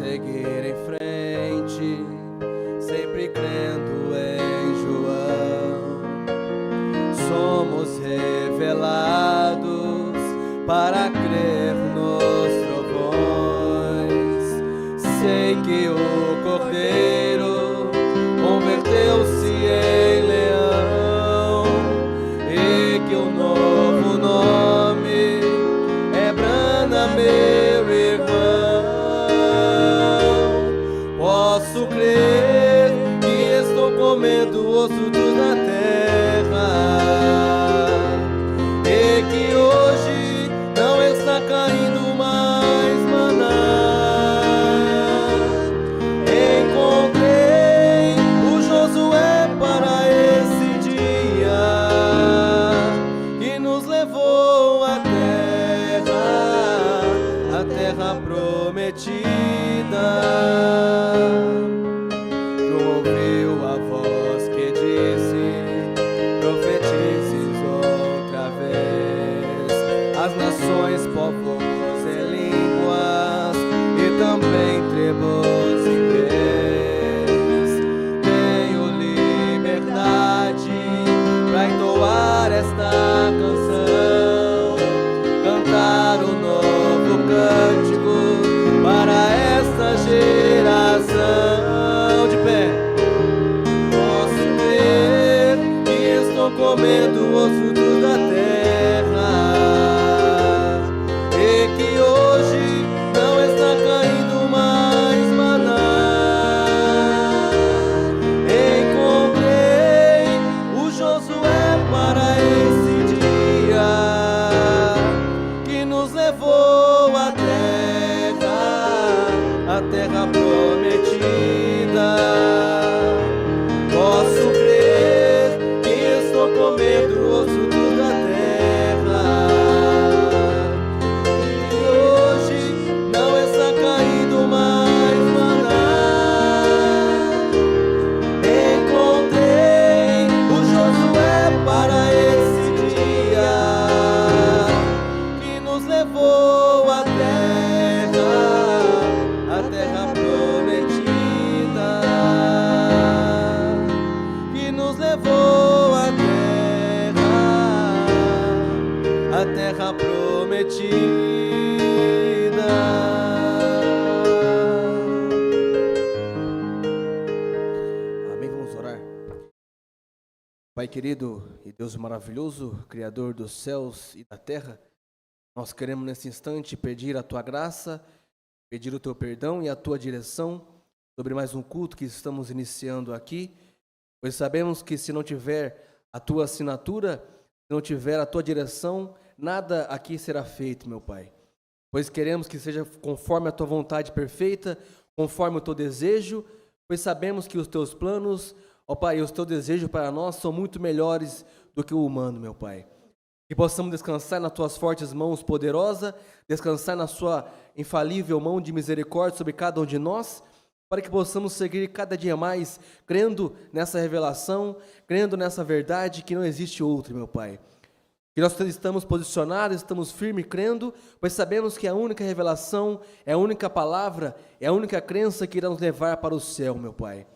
seguir em frente, sempre crendo em João. Somos revelados para crer nos trovões. Sei que o Cordeiro converteu-se em leão e que o novo nome é Brana, meu irmão. Posso crer que estou comendo o osso da terra e que hoje não está caindo mais maná. Encontrei o Josué para esse dia que nos levou à terra prometida. João ouviu a voz que disse: profetizes outra vez. As nações, povos e línguas, e também tribos e reis, tenho liberdade para entoar esta canção, cantar o novo cântico para esta geração. De pé. Posso crer que estou comendo o fruto da terra e que hoje não está caindo mais maná. Encontrei o Josué para esse dia que nos levou à terra prometida. Posso crer que estou comendo o fruto da terra e hoje não está caindo mais maná. Encontrei o Josué para esse dia que nos levou à terra prometida, que nos levou à terra prometida. Amém. Vamos orar. Pai querido e Deus maravilhoso, Criador dos céus e da terra, nós queremos nesse instante pedir a Tua graça, pedir o Teu perdão e a Tua direção sobre mais um culto que estamos iniciando aqui, pois sabemos que se não tiver a Tua assinatura, se não tiver a Tua direção, nada aqui será feito, meu Pai. Pois queremos que seja conforme a Tua vontade perfeita, conforme o Teu desejo, pois sabemos que os Teus planos, ó Pai, e os Teus desejos para nós são muito melhores do que o humano, meu Pai. Que possamos descansar nas Tuas fortes mãos poderosas, descansar na Sua infalível mão de misericórdia sobre cada um de nós, para que possamos seguir cada dia mais, crendo nessa revelação, crendo nessa verdade que não existe outra, meu Pai. Que nós estamos posicionados, estamos firmes crendo, pois sabemos que a única revelação, é a única palavra, é a única crença que irá nos levar para o céu, meu Pai.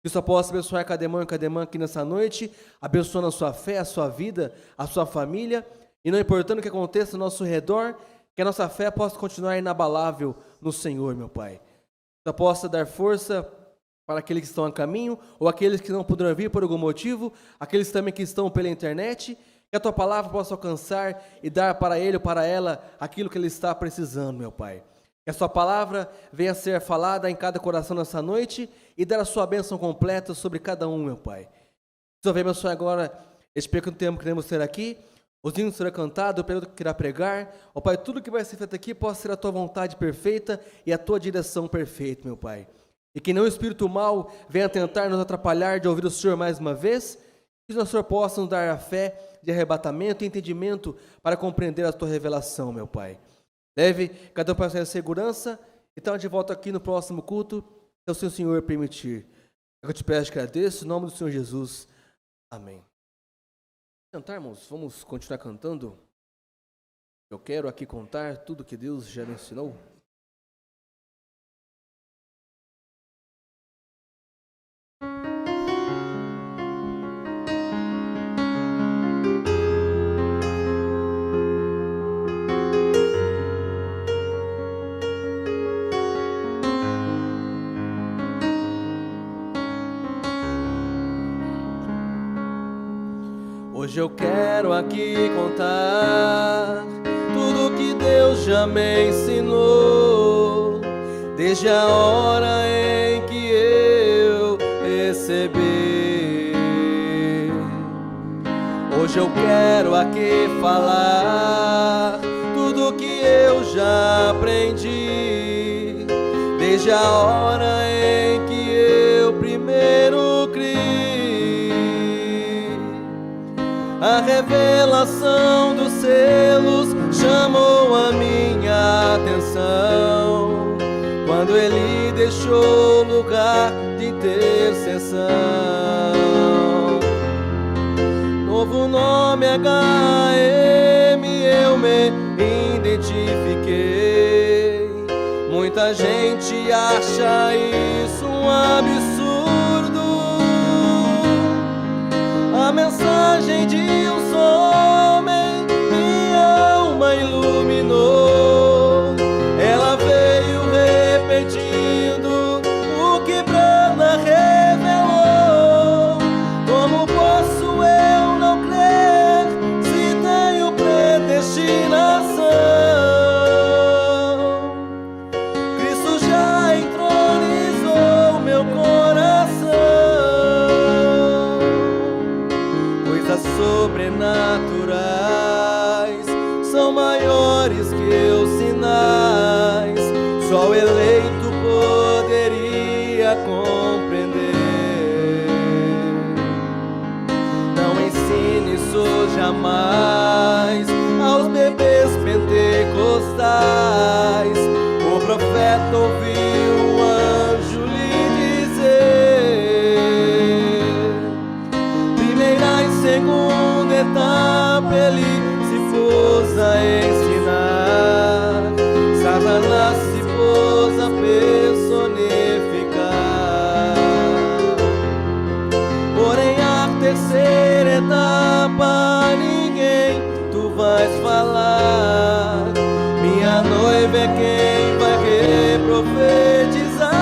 Que só possa abençoar cada irmão e cada irmã aqui nessa noite, abençoando a sua fé, a sua vida, a sua família, e não importando o que aconteça ao nosso redor, que a nossa fé possa continuar inabalável no Senhor, meu Pai. Só possa dar força para aqueles que estão a caminho, ou aqueles que não poderão vir por algum motivo, aqueles também que estão pela internet, que a Tua palavra possa alcançar e dar para ele ou para ela aquilo que ele está precisando, meu Pai. Que a Sua palavra venha a ser falada em cada coração nessa noite e dar a Sua bênção completa sobre cada um, meu Pai. Só vem abençoar agora este pequeno tempo que queremos ter aqui, os hinos serão cantados, o período que irá pregar, ó Pai, tudo que vai ser feito aqui possa ser a Tua vontade perfeita e a Tua direção perfeita, meu Pai. E que não o espírito mal venha tentar nos atrapalhar de ouvir o Senhor mais uma vez, que o Senhor possa nos dar a fé de arrebatamento e entendimento para compreender a Tua revelação, meu Pai. Leve cada um para a sua segurança, e então de volta aqui no próximo culto, se o Senhor permitir. Eu te peço e agradeço, em nome do Senhor Jesus. Amém. Cantar, irmãos, vamos continuar cantando. Eu quero aqui contar tudo que Deus já me ensinou. Hoje eu quero aqui contar tudo que Deus já me ensinou, desde a hora em que eu recebi. Hoje eu quero aqui falar tudo que eu já aprendi, desde a hora em que eu primeiro criei. A revelação dos selos chamou a minha atenção, quando Ele deixou lugar de intercessão. Novo nome HM, eu me identifiquei. Muita gente acha isso um absurdo. A mensagem de um só homem minha alma iluminou. Ela veio repetindo o que Brana revelou. Como posso eu não crer se tenho predestinação? Cristo já entronizou meu coração. Coisas sobrenaturais são maiores que os sinais, só o eleito poderia compreender. Não ensine isso jamais aos bebês pentecostais. O profeta ouviu o anjo lhe dizer: primeira e segunda etapa ele se pôs a ensinar, Satanás se pôs a personificar. Porém a terceira etapa ninguém tu vais falar. Minha noiva é quem vai reprofetizar.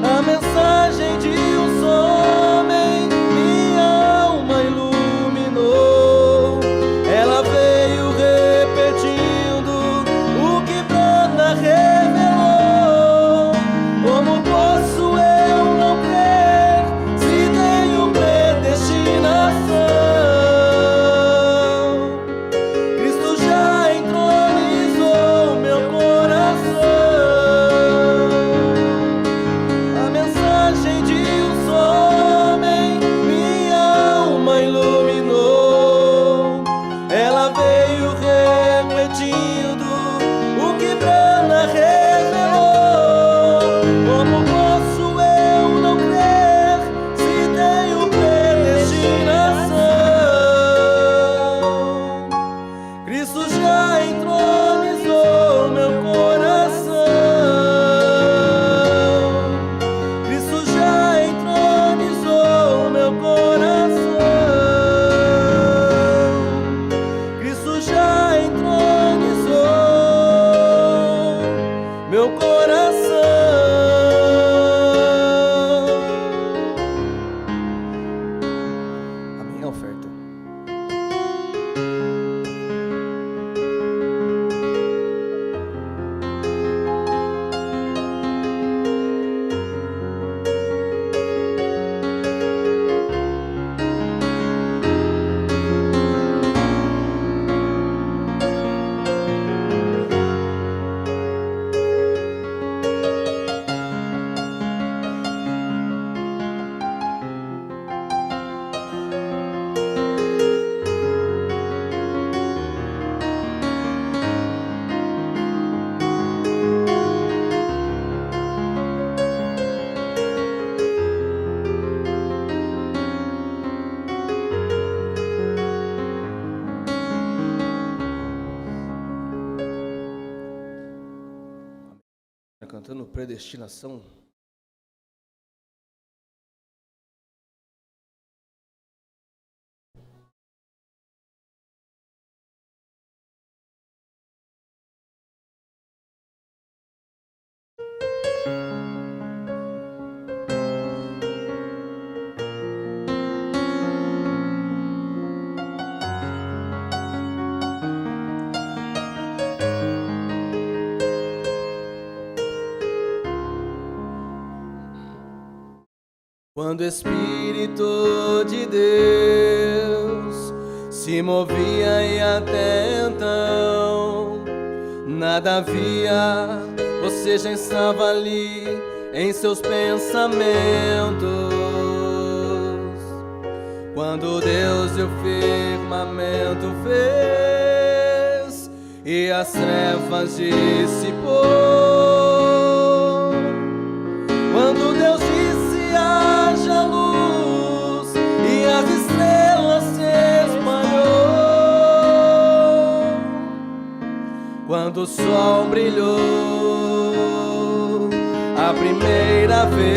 A mensagem de um só homem minha alma iluminou. Ela veio repetindo o que Brana revelou. Como posso eu não crer se tenho predestinação? Cristo já entronizou meu coração. A mensagem de um só homem minha alma iluminou. Ela veio repetindo o que Brana revelou. Como posso eu não crer se tenho predestinação? Cristo já entronizou meu coração. Cristo já entronizou meu coração. Cristo já entronizou meu coração. A minha oferta. Cantando predestinação. Quando o Espírito de Deus se movia e até então nada havia, você já estava ali em seus pensamentos. Quando Deus e o firmamento fez e as trevas dissipou, quando Deus disse haja luz e as estrelas se espalhou, quando o sol brilhou a primeira vez,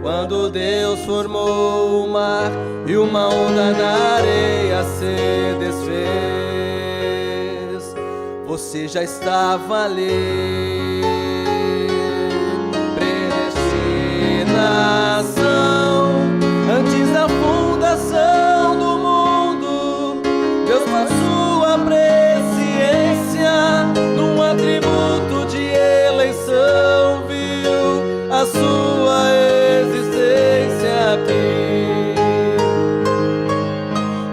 quando Deus formou o mar e uma onda da areia se desfez, você já estava ali. Predestinação, antes da fundação do mundo, Deus com a sua presciência, num atributo de eleição, viu a sua existência aqui.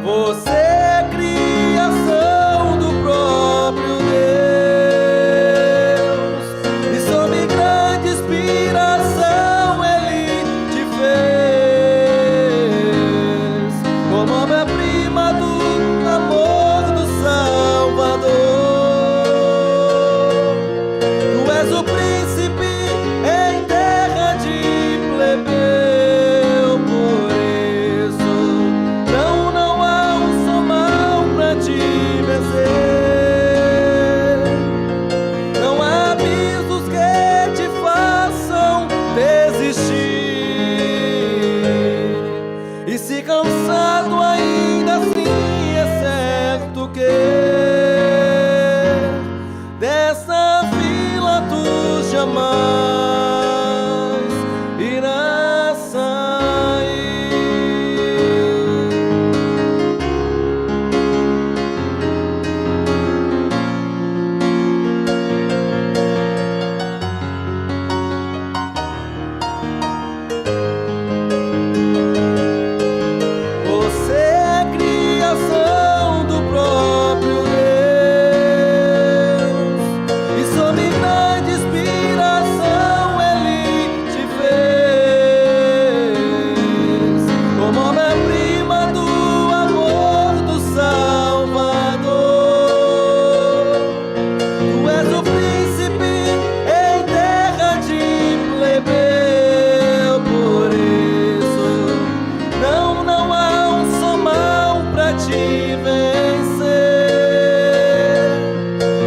Você é criação do próprio Deus, e sob grande inspiração Ele te fez, como obra-prima do amor do Salvador. Tu és o príncipe em terra de plebeu, por isso não há um só mal pra te vencer. Não há abismos que te façam desistir, e se cansado ainda assim é certo que dessa fila tu jamais irás sair. Você é criação do próprio Deus, e sob grande inspiração Ele te fez, como obra-prima do amor do Salvador. Tu és o príncipe em terra de plebeu, por isso não há um só mal pra te vencer.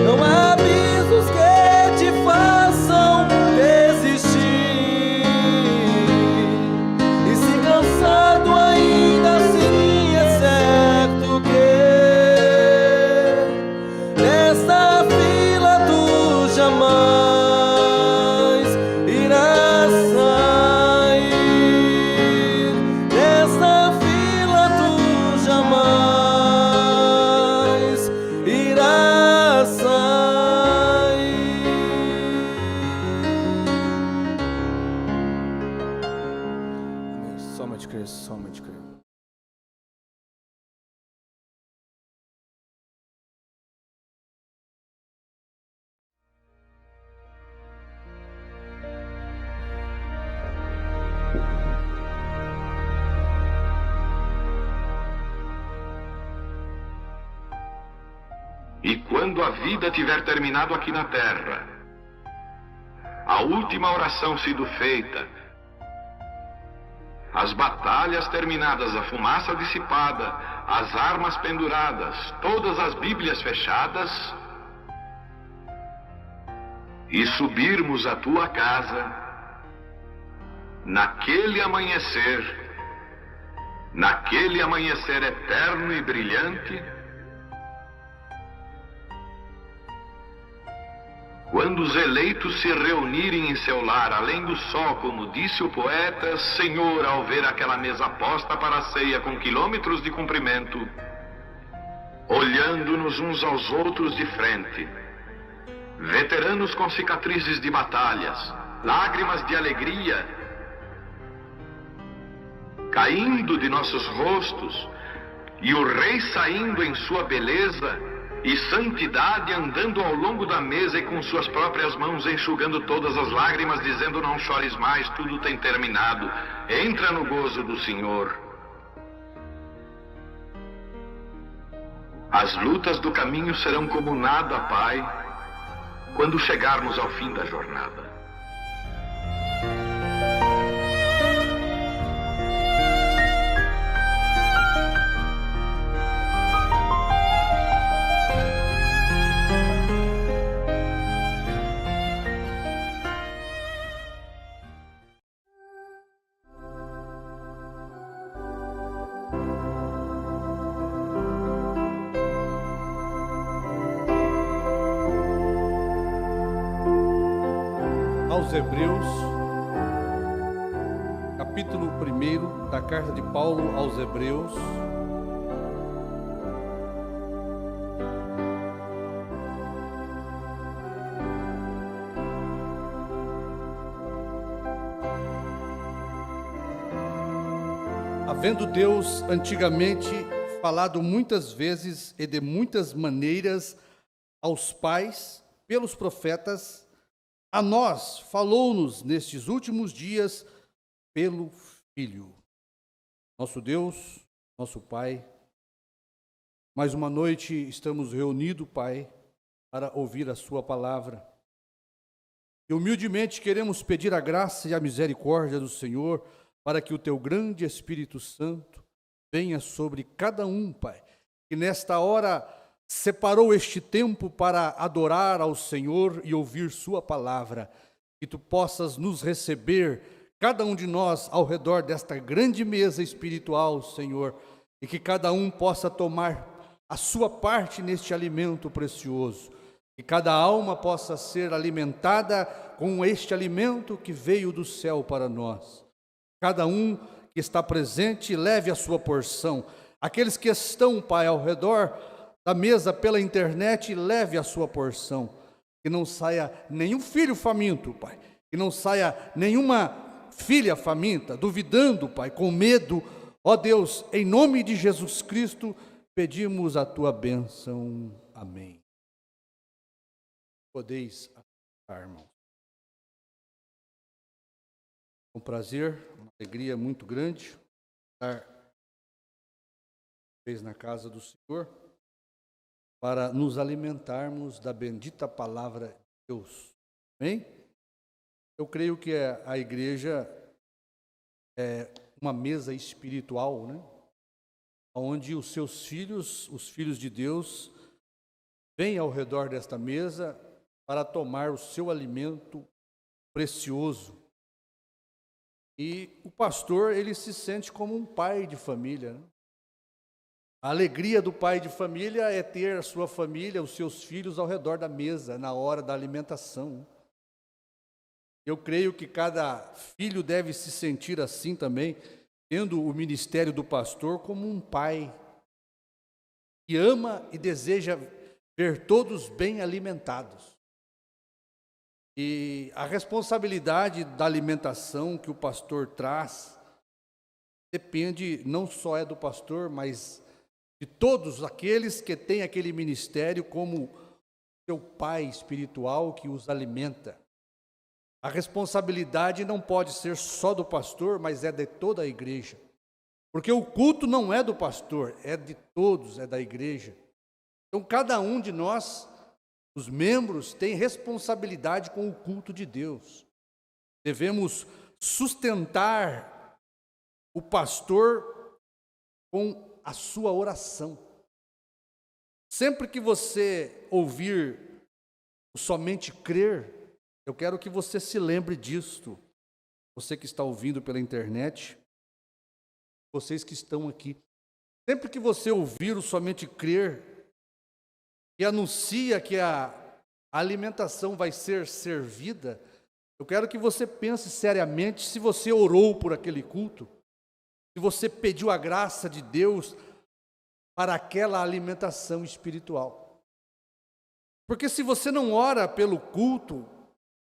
Não há abismos que te façam desistir, e se cansado ainda assim é certo que nesta fila tu jamais irás sair. Nesta fila tu jamais irás sair. Somente crer, somente crer. E quando a vida tiver terminado aqui na terra, a última oração sido feita, as batalhas terminadas, a fumaça dissipada, as armas penduradas, todas as Bíblias fechadas, e subirmos à tua casa, naquele amanhecer eterno e brilhante, quando os eleitos se reunirem em seu lar, além do sol, como disse o poeta, Senhor, ao ver aquela mesa posta para a ceia com quilômetros de comprimento, olhando-nos uns aos outros de frente, veteranos com cicatrizes de batalhas, lágrimas de alegria, caindo de nossos rostos, e o Rei saindo em sua beleza e santidade, andando ao longo da mesa e com suas próprias mãos enxugando todas as lágrimas, dizendo: não chores mais, tudo tem terminado, entra no gozo do Senhor. As lutas do caminho serão como nada, Pai, quando chegarmos ao fim da jornada. Aos Hebreus, capítulo 1 da carta de Paulo aos Hebreus, havendo Deus antigamente falado muitas vezes e de muitas maneiras aos pais pelos profetas, a nós falou-nos nestes últimos dias pelo Filho. Nosso Deus, nosso Pai, mais uma noite estamos reunidos, Pai, para ouvir a sua palavra. E humildemente queremos pedir a graça e a misericórdia do Senhor para que o teu grande Espírito Santo venha sobre cada um, Pai, que nesta hora separou este tempo para adorar ao Senhor e ouvir sua palavra, que tu possas nos receber, cada um de nós, ao redor desta grande mesa espiritual, Senhor, e que cada um possa tomar a sua parte neste alimento precioso, que cada alma possa ser alimentada com este alimento que veio do céu para nós. Cada um que está presente leve a sua porção. Aqueles que estão, Pai, ao redor da mesa pela internet, leve a sua porção. Que não saia nenhum filho faminto, Pai. Que não saia nenhuma filha faminta, duvidando, Pai, com medo. Ó Deus, em nome de Jesus Cristo, pedimos a tua bênção. Amém. Podeis aceitar, irmãos. Um prazer, uma alegria muito grande estar na casa do Senhor, para nos alimentarmos da bendita palavra de Deus. Amém? Eu creio que a igreja é uma mesa espiritual, né? Onde os seus filhos, os filhos de Deus, vêm ao redor desta mesa para tomar o seu alimento precioso. E o pastor, ele se sente como um pai de família, né? A alegria do pai de família é ter a sua família, os seus filhos ao redor da mesa, na hora da alimentação. Eu creio que cada filho deve se sentir assim também, tendo o ministério do pastor como um pai que ama e deseja ver todos bem alimentados. E a responsabilidade da alimentação que o pastor traz depende, não só é do pastor, mas de todos aqueles que têm aquele ministério como seu pai espiritual que os alimenta. A responsabilidade não pode ser só do pastor, mas é de toda a igreja. Porque o culto não é do pastor, é de todos, é da igreja. Então cada um de nós, os membros, tem responsabilidade com o culto de Deus. Devemos sustentar o pastor com a sua oração. Sempre que você ouvir o somente crer, eu quero que você se lembre disto. Você que está ouvindo pela internet, vocês que estão aqui. Sempre que você ouvir o somente crer, e anuncia que a alimentação vai ser servida, eu quero que você pense seriamente se você orou por aquele culto, se você pediu a graça de Deus para aquela alimentação espiritual. Porque se você não ora pelo culto,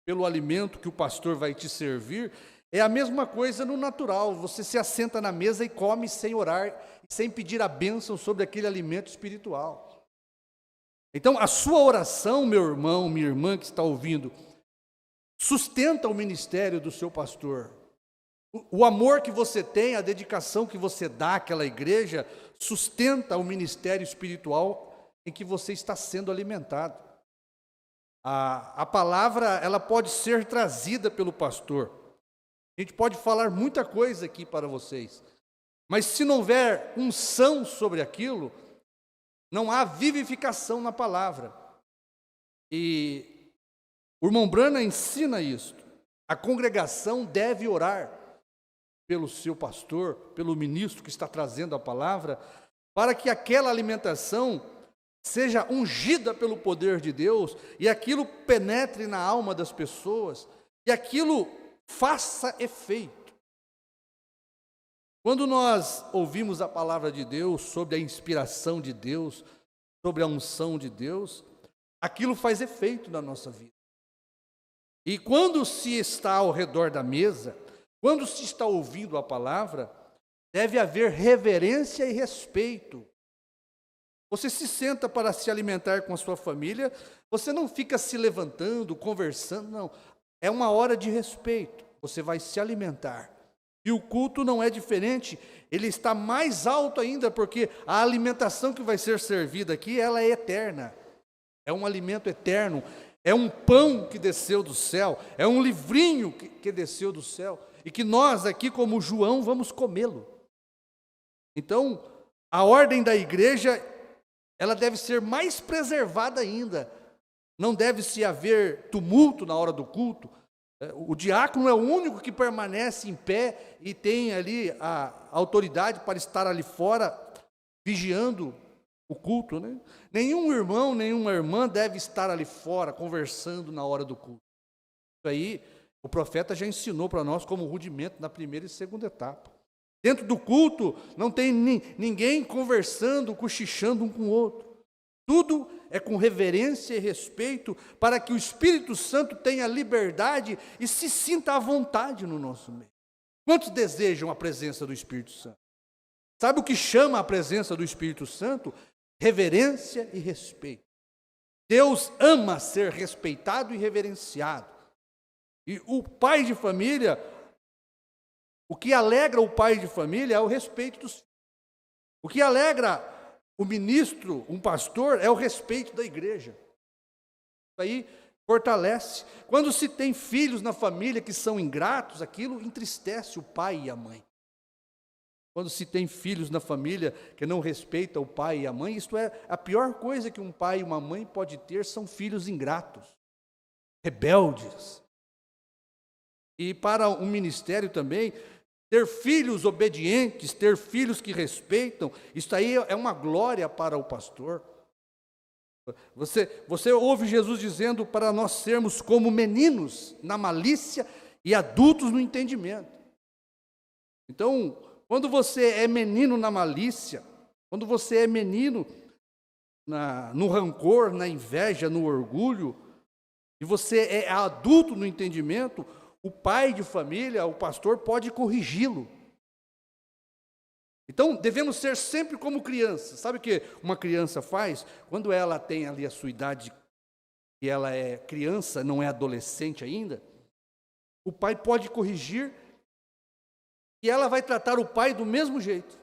pelo alimento que o pastor vai te servir, É a mesma coisa no natural, você se assenta na mesa e come sem orar, sem pedir a bênção sobre aquele alimento espiritual. Então, a sua oração, meu irmão, minha irmã que está ouvindo, sustenta o ministério do seu pastor. O amor que você tem, a dedicação que você dá àquela igreja, sustenta o ministério espiritual em que você está sendo alimentado. A palavra, ela pode ser trazida pelo pastor. A gente pode falar muita coisa aqui para vocês, mas se não houver unção sobre aquilo, não há vivificação na palavra. E o irmão Branham ensina isso. A congregação deve orar pelo seu pastor, pelo ministro que está trazendo a palavra, para que aquela alimentação seja ungida pelo poder de Deus e aquilo penetre na alma das pessoas e aquilo faça efeito. Quando nós ouvimos a palavra de Deus, sobre a inspiração de Deus, sobre a unção de Deus, aquilo faz efeito na nossa vida. E quando se está ao redor da mesa, quando se está ouvindo a palavra, deve haver reverência e respeito. Você se senta para se alimentar com a sua família, você não fica se levantando, conversando, não. É uma hora de respeito, você vai se alimentar. E o culto não é diferente, ele está mais alto ainda, porque a alimentação que vai ser servida aqui, ela é eterna. É um alimento eterno, é um pão que desceu do céu, é um livrinho que desceu do céu, e que nós aqui, como João, vamos comê-lo. Então, a ordem da igreja, ela deve ser mais preservada ainda. Não deve se haver tumulto na hora do culto. O diácono é o único que permanece em pé e tem ali a autoridade para estar ali fora, vigiando o culto, né? Nenhum irmão, nenhuma irmã deve estar ali fora, conversando na hora do culto. Isso aí, o profeta já ensinou para nós como rudimento na primeira e segunda etapa. Dentro do culto, não tem ninguém conversando, cochichando um com o outro. Tudo é com reverência e respeito, para que o Espírito Santo tenha liberdade e se sinta à vontade no nosso meio. Quantos desejam a presença do Espírito Santo? Sabe o que chama a presença do Espírito Santo? Reverência e respeito. Deus ama ser respeitado e reverenciado. E o pai de família, o que alegra o pai de família é o respeito dos filhos. O que alegra o ministro, um pastor, é o respeito da igreja. Isso aí fortalece. Quando se tem filhos na família que são ingratos, aquilo entristece o pai e a mãe. Quando se tem filhos na família que não respeitam o pai e a mãe, isto é a pior coisa que um pai e uma mãe pode ter, são filhos ingratos, rebeldes. E para o ministério também, ter filhos obedientes, ter filhos que respeitam, isso aí é uma glória para o pastor. Você ouve Jesus dizendo para nós sermos como meninos na malícia e adultos no entendimento. Então, quando você é menino na malícia, quando você é menino no rancor, na inveja, no orgulho, e você é adulto no entendimento, o pai de família, o pastor, pode corrigi-lo. Então, devemos ser sempre como crianças. Sabe o que uma criança faz? Quando ela tem ali a sua idade, e ela é criança, não é adolescente ainda, o pai pode corrigir, e ela vai tratar o pai do mesmo jeito.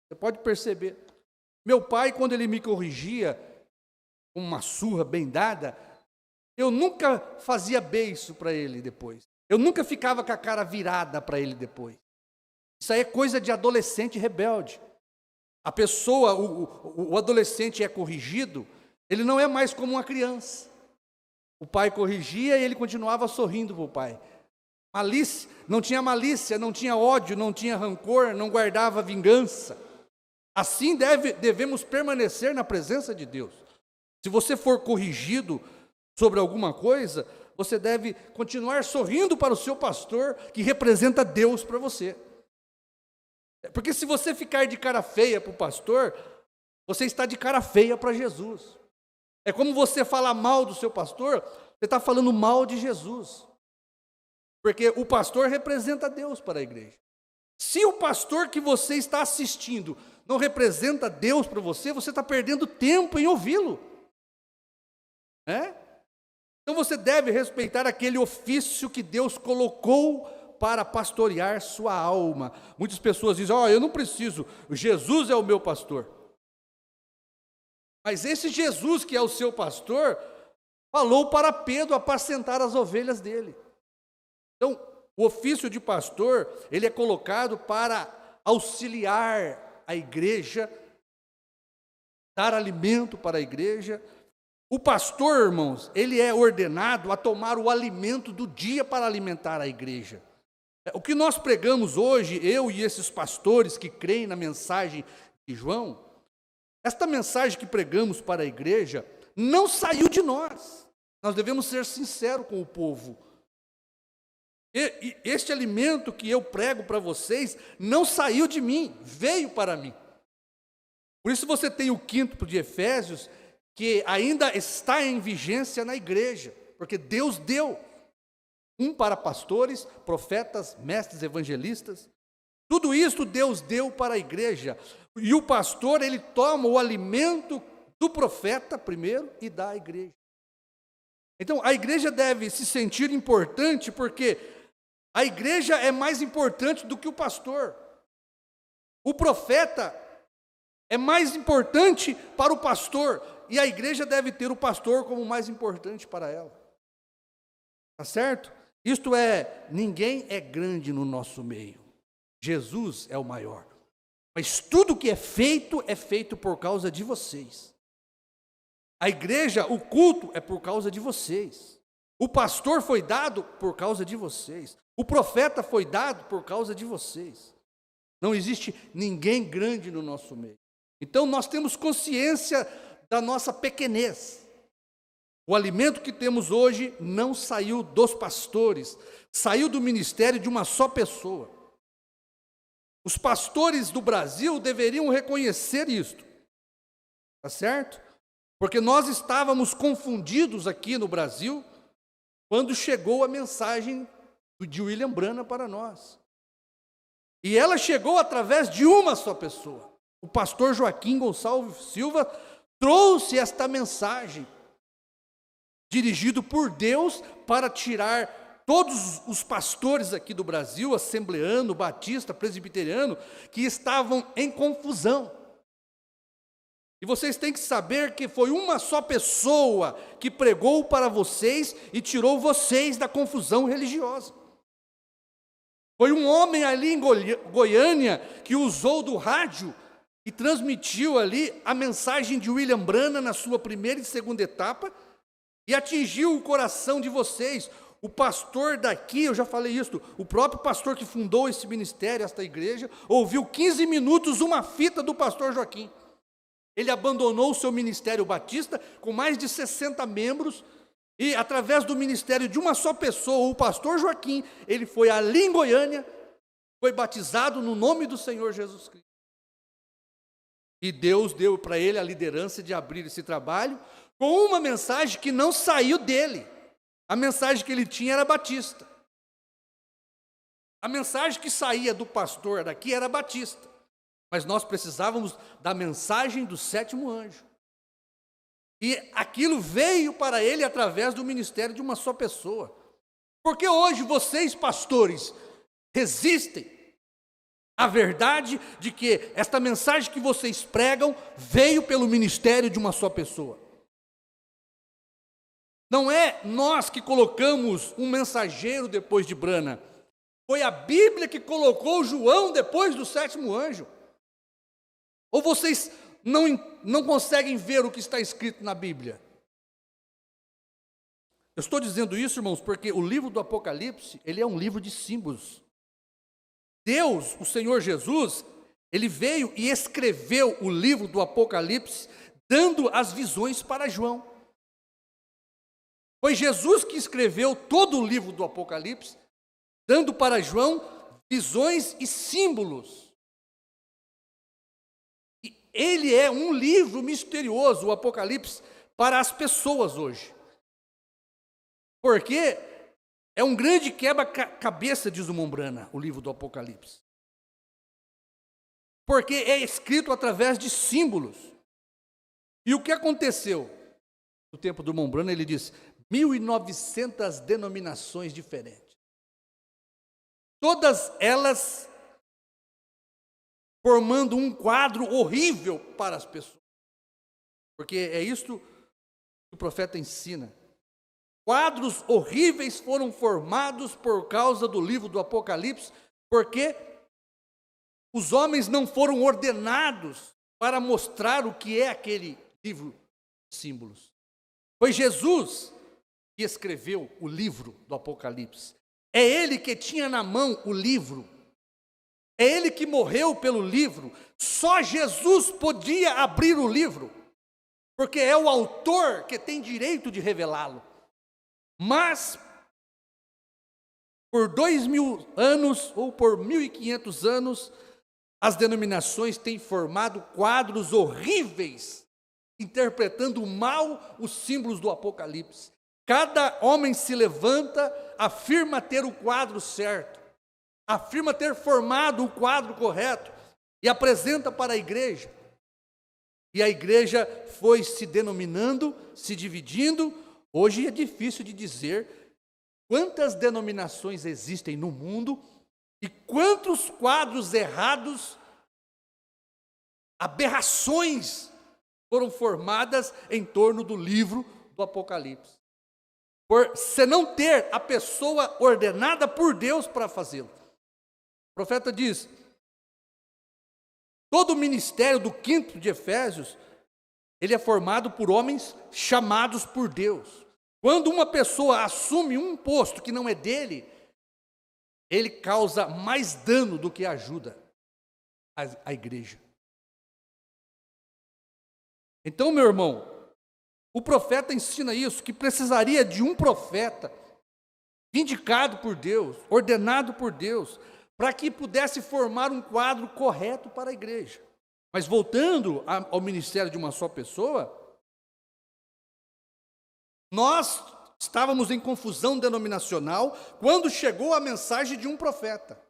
Você pode perceber. Meu pai, quando ele me corrigia, com uma surra bem dada, eu nunca fazia beiço para ele depois. Eu nunca ficava com a cara virada para ele depois. Isso aí é coisa de adolescente rebelde. A pessoa, o adolescente é corrigido, ele não é mais como uma criança. O pai corrigia e ele continuava sorrindo para o pai. Malícia, não tinha ódio, não tinha rancor, não guardava vingança. Assim devemos permanecer na presença de Deus. Se você for corrigido sobre alguma coisa, você deve continuar sorrindo para o seu pastor, que representa Deus para você. Porque se você ficar de cara feia para o pastor, você está de cara feia para Jesus. É como você falar mal do seu pastor, você está falando mal de Jesus. Porque o pastor representa Deus para a igreja. Se o pastor que você está assistindo não representa Deus para você, você está perdendo tempo em ouvi-lo. Então você deve respeitar aquele ofício que Deus colocou para pastorear sua alma. Muitas pessoas dizem, eu não preciso, Jesus é o meu pastor. Mas esse Jesus que é o seu pastor, falou para Pedro apacentar as ovelhas dele. Então, o ofício de pastor, ele é colocado para auxiliar a igreja, dar alimento para a igreja. O pastor, irmãos, ele é ordenado a tomar o alimento do dia para alimentar a igreja. O que nós pregamos hoje, eu e esses pastores que creem na mensagem de João, esta mensagem que pregamos para a igreja não saiu de nós. Nós devemos ser sinceros com o povo. E este alimento que eu prego para vocês não saiu de mim, veio para mim. Por isso você tem o 5º de Efésios, que ainda está em vigência na igreja, porque Deus deu um para pastores, profetas, mestres, evangelistas. Tudo isso Deus deu para a igreja. E o pastor, ele toma o alimento do profeta primeiro e dá à igreja. Então, a igreja deve se sentir importante, porque a igreja é mais importante do que o pastor. O profeta é mais importante para o pastor, e a igreja deve ter o pastor como mais importante para ela. Tá certo? Isto é, ninguém é grande no nosso meio. Jesus é o maior. Mas tudo que é feito por causa de vocês. A igreja, o culto é por causa de vocês. O pastor foi dado por causa de vocês. O profeta foi dado por causa de vocês. Não existe ninguém grande no nosso meio. Então nós temos consciência da nossa pequenez. O alimento que temos hoje não saiu dos pastores, saiu do ministério de uma só pessoa. Os pastores do Brasil deveriam reconhecer isto, tá certo? Porque nós estávamos confundidos aqui no Brasil quando chegou a mensagem de William Branham para nós. E ela chegou através de uma só pessoa. O pastor Joaquim Gonçalves Silva trouxe esta mensagem, dirigido por Deus para tirar todos os pastores aqui do Brasil, assembleano, batista, presbiteriano, que estavam em confusão. E vocês têm que saber que foi uma só pessoa que pregou para vocês e tirou vocês da confusão religiosa. Foi um homem ali em Goiânia que usou do rádio e transmitiu ali a mensagem de William Branham na sua primeira e segunda etapa e atingiu o coração de vocês. O pastor daqui, eu já falei isso, o próprio pastor que fundou esse ministério, esta igreja, ouviu 15 minutos uma fita do pastor Joaquim. Ele abandonou o seu ministério batista com mais de 60 membros e através do ministério de uma só pessoa, o pastor Joaquim, ele foi ali em Goiânia, foi batizado no nome do Senhor Jesus Cristo. E Deus deu para ele a liderança de abrir esse trabalho com uma mensagem que não saiu dele. A mensagem que ele tinha era batista. A mensagem que saía do pastor daqui era batista. Mas nós precisávamos da mensagem do 7º anjo. E aquilo veio para ele através do ministério de uma só pessoa. Porque hoje vocês, pastores, resistem à verdade de que esta mensagem que vocês pregam veio pelo ministério de uma só pessoa. Não é nós que colocamos um mensageiro depois de Branham. Foi a Bíblia que colocou João depois do 7º anjo. Ou vocês não conseguem ver o que está escrito na Bíblia? Eu estou dizendo isso, irmãos, porque o livro do Apocalipse, ele é um livro de símbolos. Deus, o Senhor Jesus, ele veio e escreveu o livro do Apocalipse, dando as visões para João. Foi Jesus que escreveu todo o livro do Apocalipse, dando para João visões e símbolos. E ele é um livro misterioso, o Apocalipse, para as pessoas hoje. Porque É um grande quebra-cabeça, diz o Mombrana, o livro do Apocalipse. Porque é escrito através de símbolos. E o que aconteceu? No tempo do Mombrana, ele diz 1.900 denominações diferentes. Todas elas formando um quadro horrível para as pessoas. Porque é isto que o profeta ensina. Quadros horríveis foram formados por causa do livro do Apocalipse, porque os homens não foram ordenados para mostrar o que é aquele livro de símbolos. Foi Jesus que escreveu o livro do Apocalipse. É ele que tinha na mão o livro. É ele que morreu pelo livro. Só Jesus podia abrir o livro, porque é o autor que tem direito de revelá-lo. Mas, por 2.000 anos, ou por 1.500 anos, as denominações têm formado quadros horríveis, interpretando mal os símbolos do Apocalipse. Cada homem se levanta, afirma ter o quadro certo, afirma ter formado o quadro correto, e apresenta para a igreja. E a igreja foi se denominando, se dividindo. Hoje é difícil de dizer quantas denominações existem no mundo e quantos quadros errados, aberrações foram formadas em torno do livro do Apocalipse. Por se não ter a pessoa ordenada por Deus para fazê-lo. O profeta diz: todo o ministério do quinto de Efésios, ele é formado por homens chamados por Deus. Quando uma pessoa assume um posto que não é dele, ele causa mais dano do que ajuda a igreja. Então, meu irmão, o profeta ensina isso, que precisaria de um profeta indicado por Deus, ordenado por Deus, para que pudesse formar um quadro correto para a igreja. Mas voltando ao ministério de uma só pessoa, nós estávamos em confusão denominacional quando chegou a mensagem de um profeta.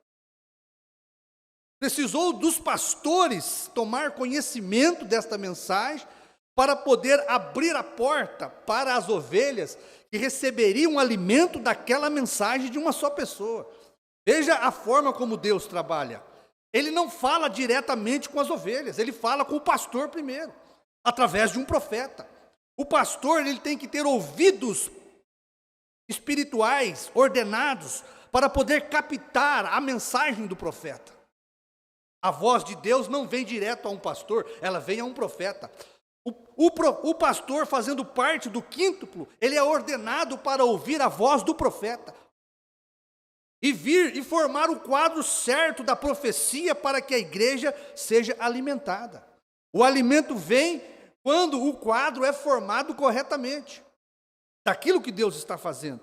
Precisou dos pastores tomar conhecimento desta mensagem para poder abrir a porta para as ovelhas que receberiam alimento daquela mensagem de uma só pessoa. Veja a forma como Deus trabalha. Ele não fala diretamente com as ovelhas, ele fala com o pastor primeiro, através de um profeta. O pastor, ele tem que ter ouvidos espirituais ordenados para poder captar a mensagem do profeta. A voz de Deus não vem direto a um pastor, ela vem a um profeta. O pastor, fazendo parte do quíntuplo, ele é ordenado para ouvir a voz do profeta e vir e formar o quadro certo da profecia para que a igreja seja alimentada. O alimento vem quando o quadro é formado corretamente, daquilo que Deus está fazendo.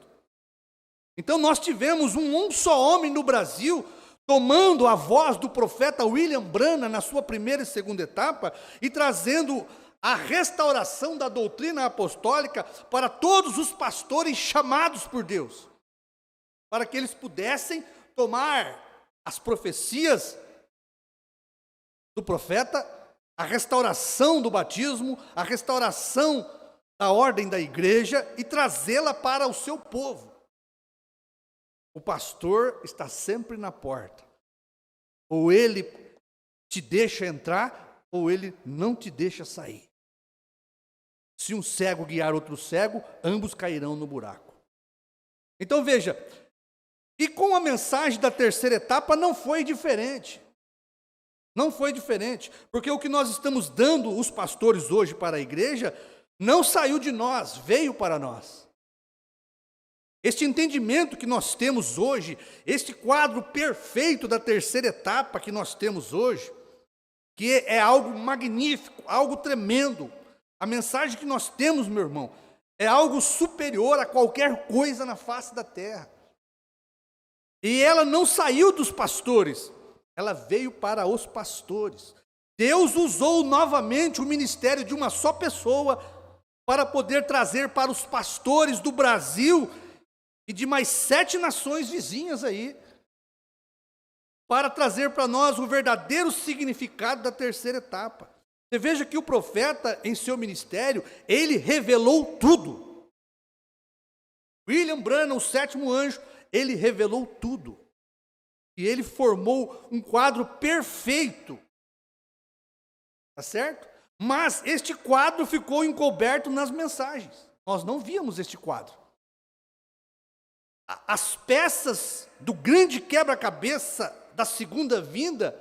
Então nós tivemos um só homem no Brasil, tomando a voz do profeta William Branham na sua primeira e segunda etapa, e trazendo a restauração da doutrina apostólica para todos os pastores chamados por Deus, para que eles pudessem tomar as profecias do profeta, a restauração do batismo, a restauração da ordem da igreja e trazê-la para o seu povo. O pastor está sempre na porta. Ou ele te deixa entrar, ou ele não te deixa sair. Se um cego guiar outro cego, ambos cairão no buraco. Então veja, e com a mensagem da terceira etapa não foi diferente. Não foi diferente, porque o que nós estamos dando, os pastores hoje para a igreja, não saiu de nós, veio para nós. Este entendimento que nós temos hoje, este quadro perfeito da terceira etapa que nós temos hoje, que é algo magnífico, algo tremendo. A mensagem que nós temos, meu irmão, é algo superior a qualquer coisa na face da terra. E ela não saiu dos pastores, ela veio para os pastores. Deus usou novamente o ministério de uma só pessoa para poder trazer para os pastores do Brasil e de mais 7 nações vizinhas aí, para trazer para nós o verdadeiro significado da terceira etapa. Você veja que o profeta, em seu ministério, ele revelou tudo. William Branham, o 7º anjo, ele revelou tudo. E ele formou um quadro perfeito. Tá certo? Mas este quadro ficou encoberto nas mensagens. Nós não víamos este quadro. As peças do grande quebra-cabeça da segunda vinda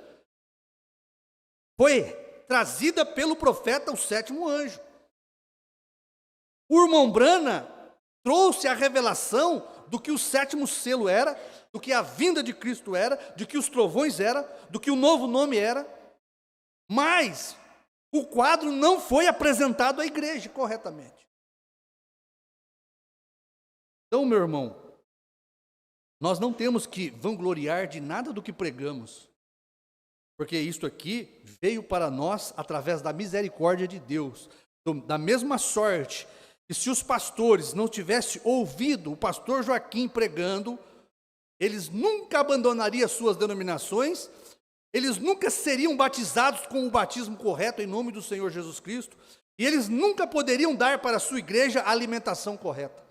foi trazida pelo profeta, o 7º anjo. O irmão Branham trouxe a revelação do que o 7º selo era, do que a vinda de Cristo era, do que os trovões era, do que o novo nome era, mas o quadro não foi apresentado à igreja corretamente. Então, meu irmão, nós não temos que vangloriar de nada do que pregamos, porque isto aqui veio para nós através da misericórdia de Deus. Da mesma sorte que se os pastores não tivessem ouvido o pastor Joaquim pregando, eles nunca abandonariam suas denominações, eles nunca seriam batizados com o batismo correto em nome do Senhor Jesus Cristo, e eles nunca poderiam dar para a sua igreja a alimentação correta.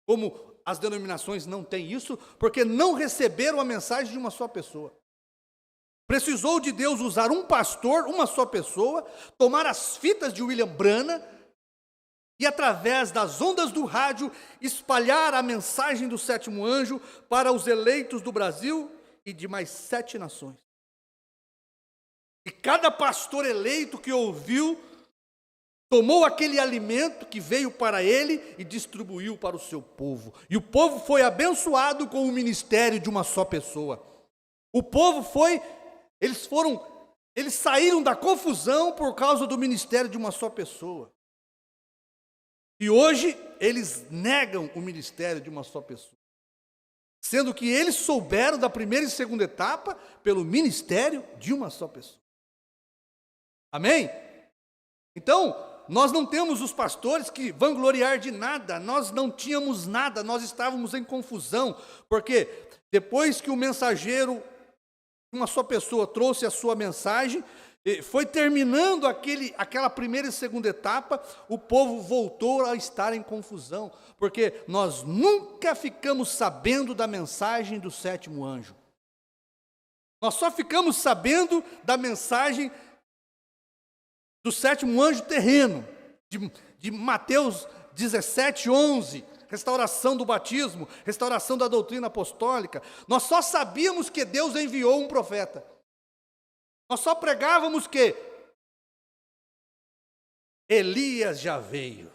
Como as denominações não têm isso, porque não receberam a mensagem de uma só pessoa. Precisou de Deus usar um pastor, uma só pessoa, tomar as fitas de William Branham e, através das ondas do rádio, espalhar a mensagem do 7º anjo para os eleitos do Brasil e de mais 7 nações. E cada pastor eleito que ouviu, tomou aquele alimento que veio para ele e distribuiu para o seu povo. E o povo foi abençoado com o ministério de uma só pessoa. O povo eles saíram da confusão por causa do ministério de uma só pessoa. E hoje eles negam o ministério de uma só pessoa, sendo que eles souberam da primeira e segunda etapa pelo ministério de uma só pessoa. Amém? Então, nós não temos os pastores que vangloriar de nada, nós não tínhamos nada, nós estávamos em confusão, porque depois que o mensageiro, uma só pessoa, trouxe a sua mensagem, foi terminando aquela primeira e segunda etapa, o povo voltou a estar em confusão, porque nós nunca ficamos sabendo da mensagem do 7º anjo. Nós só ficamos sabendo da mensagem do 7º anjo terreno, de Mateus 17:11, restauração do batismo, restauração da doutrina apostólica. Nós só sabíamos que Deus enviou um profeta. Nós só pregávamos que Elias já veio.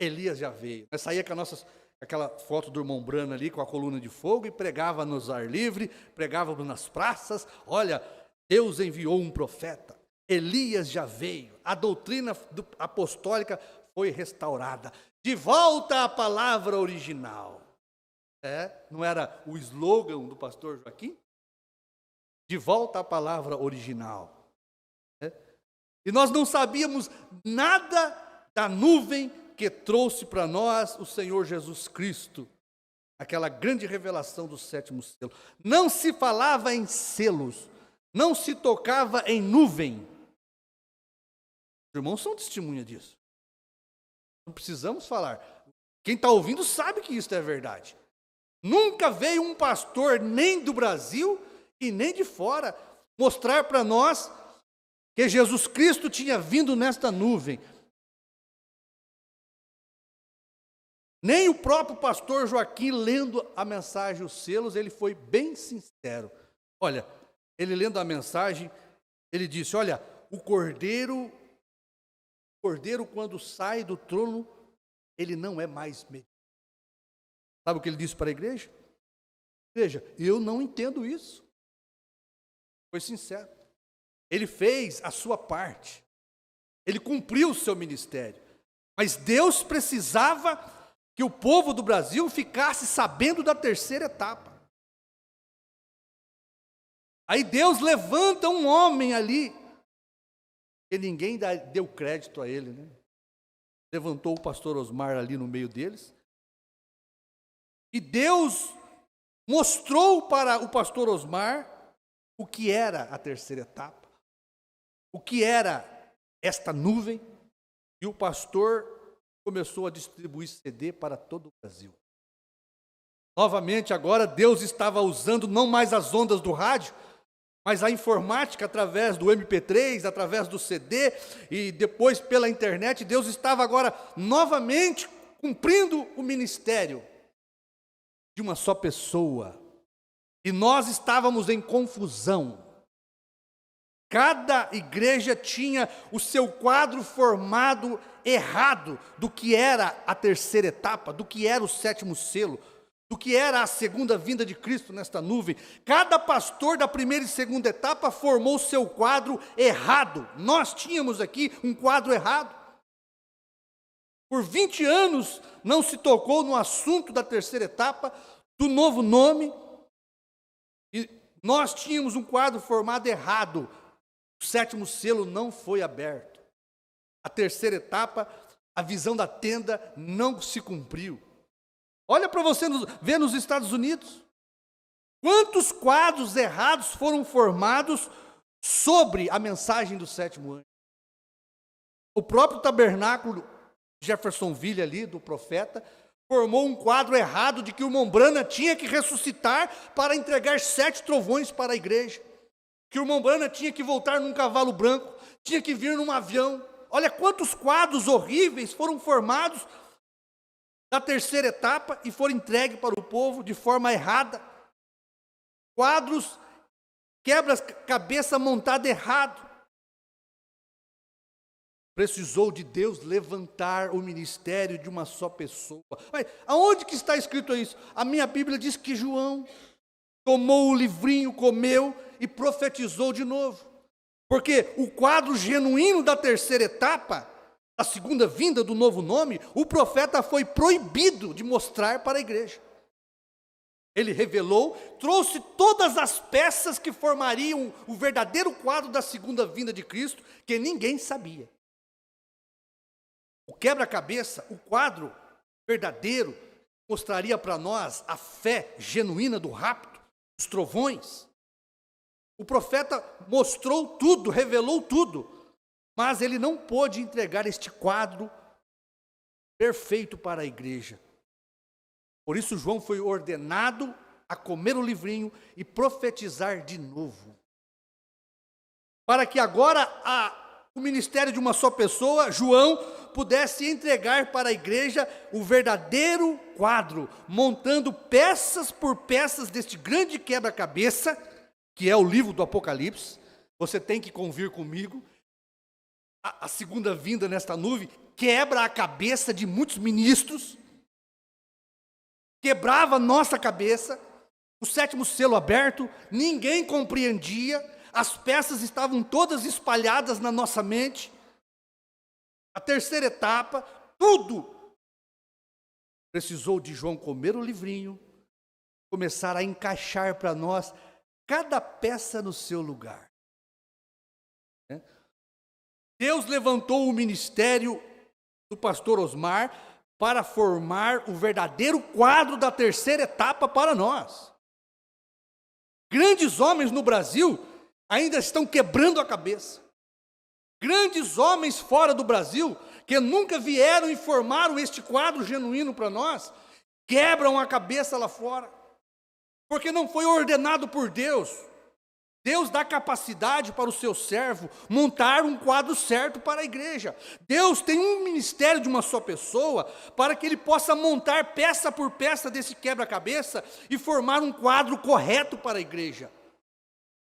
Elias já veio. Nós saía com aquela foto do irmão Branham ali, com a coluna de fogo, e pregava nos ar livre, pregávamos nas praças. Olha, Deus enviou um profeta. Elias já veio, a doutrina apostólica foi restaurada, de volta à palavra original. Não era o slogan do pastor Joaquim? De volta à palavra original. E nós não sabíamos nada da nuvem que trouxe para nós o Senhor Jesus Cristo, aquela grande revelação do 7º selo. Não se falava em selos, não se tocava em nuvem. Os irmãos são testemunha disso. Não precisamos falar. Quem está ouvindo sabe que isso é verdade. Nunca veio um pastor, nem do Brasil e nem de fora, mostrar para nós que Jesus Cristo tinha vindo nesta nuvem. Nem o próprio pastor Joaquim, lendo a mensagem, os selos, ele foi bem sincero. Olha, ele lendo a mensagem, ele disse, olha, o cordeiro quando sai do trono, ele não é mais medido. Sabe o que ele disse para a igreja? Igreja, eu não entendo isso. Foi sincero. Ele fez a sua parte. Ele cumpriu o seu ministério. Mas Deus precisava que o povo do Brasil ficasse sabendo da terceira etapa. Aí Deus levanta um homem ali, que ninguém deu crédito a ele, né? Levantou o pastor Osmar ali no meio deles. E Deus mostrou para o pastor Osmar o que era a terceira etapa, o que era esta nuvem, e o pastor começou a distribuir CD para todo o Brasil. Novamente, agora, Deus estava usando não mais as ondas do rádio, mas a informática através do MP3, através do CD e depois pela internet. Deus estava agora novamente cumprindo o ministério de uma só pessoa. E nós estávamos em confusão. Cada igreja tinha o seu quadro formado errado do que era a terceira etapa, do que era o sétimo selo, do que era a segunda vinda de Cristo nesta nuvem. Cada pastor da primeira e segunda etapa formou o seu quadro errado. Nós tínhamos aqui um quadro errado. Por 20 anos não se tocou no assunto da terceira etapa, do novo nome, e nós tínhamos um quadro formado errado. O sétimo selo não foi aberto. A terceira etapa, a visão da tenda não se cumpriu. Olha para você ver nos Estados Unidos. Quantos quadros errados foram formados sobre a mensagem do sétimo anjo? O próprio tabernáculo Jeffersonville ali, do profeta, formou um quadro errado de que o irmão Branham tinha que ressuscitar para entregar 7 trovões para a igreja. Que o irmão Branham tinha que voltar num cavalo branco, tinha que vir num avião. Olha quantos quadros horríveis foram formados da terceira etapa e foram entregues para o povo de forma errada. Quadros, quebra-cabeça montado errado. Precisou de Deus levantar o ministério de uma só pessoa. Mas aonde que está escrito isso? A minha Bíblia diz que João tomou o livrinho, comeu e profetizou de novo. Porque o quadro genuíno da terceira etapa, a segunda vinda do novo nome, o profeta foi proibido de mostrar para a igreja. Ele revelou, trouxe todas as peças que formariam o verdadeiro quadro da segunda vinda de Cristo, que ninguém sabia. O quebra-cabeça, o quadro verdadeiro, mostraria para nós a fé genuína do rapto, os trovões. O profeta mostrou tudo, revelou tudo. Mas ele não pôde entregar este quadro perfeito para a igreja. Por isso João foi ordenado a comer o livrinho e profetizar de novo. Para que agora o ministério de uma só pessoa, João, pudesse entregar para a igreja o verdadeiro quadro, montando peças por peças deste grande quebra-cabeça, que é o livro do Apocalipse. Você tem que convir comigo. A segunda vinda nesta nuvem quebra a cabeça de muitos ministros, quebrava nossa cabeça, o sétimo selo aberto, ninguém compreendia, as peças estavam todas espalhadas na nossa mente. A terceira etapa, tudo precisou de João comer o livrinho, começar a encaixar para nós cada peça no seu lugar. Deus levantou o ministério do pastor Osmar para formar o verdadeiro quadro da terceira etapa para nós. Grandes homens no Brasil ainda estão quebrando a cabeça. Grandes homens fora do Brasil, que nunca vieram e formaram este quadro genuíno para nós, quebram a cabeça lá fora, porque não foi ordenado por Deus. Deus dá capacidade para o seu servo montar um quadro certo para a igreja. Deus tem um ministério de uma só pessoa para que ele possa montar peça por peça desse quebra-cabeça e formar um quadro correto para a igreja.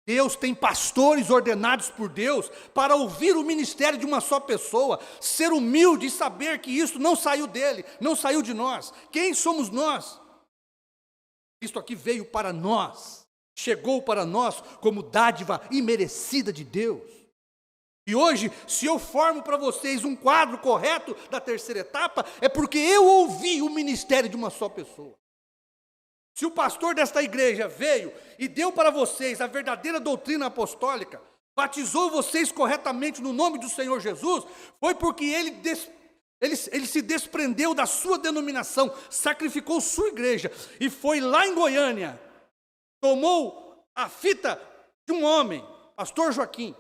Deus tem pastores ordenados por Deus para ouvir o ministério de uma só pessoa, ser humilde e saber que isso não saiu dele, não saiu de nós. Quem somos nós? Isto aqui veio para nós. Chegou para nós como dádiva imerecida de Deus. E hoje, se eu formo para vocês um quadro correto da terceira etapa, é porque eu ouvi o ministério de uma só pessoa. Se o pastor desta igreja veio e deu para vocês a verdadeira doutrina apostólica, batizou vocês corretamente no nome do Senhor Jesus, foi porque ele Ele se desprendeu da sua denominação, sacrificou sua igreja e foi lá em Goiânia, tomou a fita de um homem, pastor Joaquim,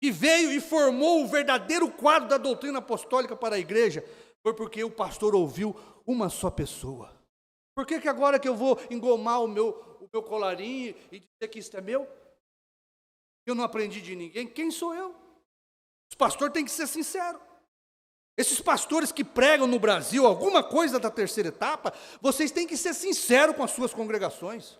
e veio e formou o verdadeiro quadro da doutrina apostólica para a igreja. Foi porque o pastor ouviu uma só pessoa. Por que agora que eu vou engomar o meu colarinho e dizer que isso é meu? Eu não aprendi de ninguém. Quem sou eu? Os pastores têm que ser sinceros. Esses pastores que pregam no Brasil alguma coisa da terceira etapa, vocês têm que ser sinceros com as suas congregações.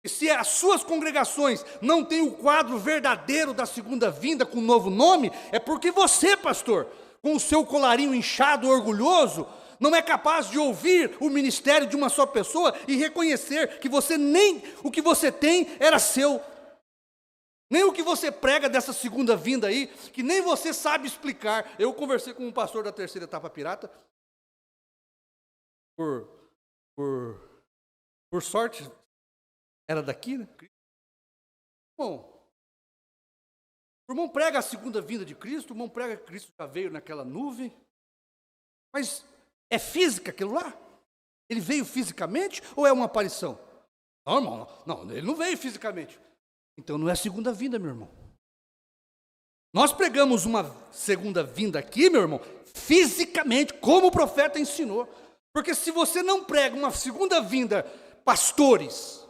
E se as suas congregações não têm o quadro verdadeiro da segunda vinda com um novo nome, é porque você, pastor, com o seu colarinho inchado, orgulhoso, não é capaz de ouvir o ministério de uma só pessoa e reconhecer que você nem o que você tem era seu. Nem o que você prega dessa segunda vinda aí, que nem você sabe explicar. Eu conversei com um pastor da terceira etapa pirata. Por sorte, era daqui, né? Bom, o irmão prega a segunda vinda de Cristo, o irmão prega que Cristo já veio naquela nuvem. Mas é física aquilo lá? Ele veio fisicamente ou é uma aparição? Não, irmão, não, ele não veio fisicamente. Então não é a segunda vinda, meu irmão. Nós pregamos uma segunda vinda aqui, meu irmão, fisicamente, como o profeta ensinou. Porque se você não prega uma segunda vinda, pastores,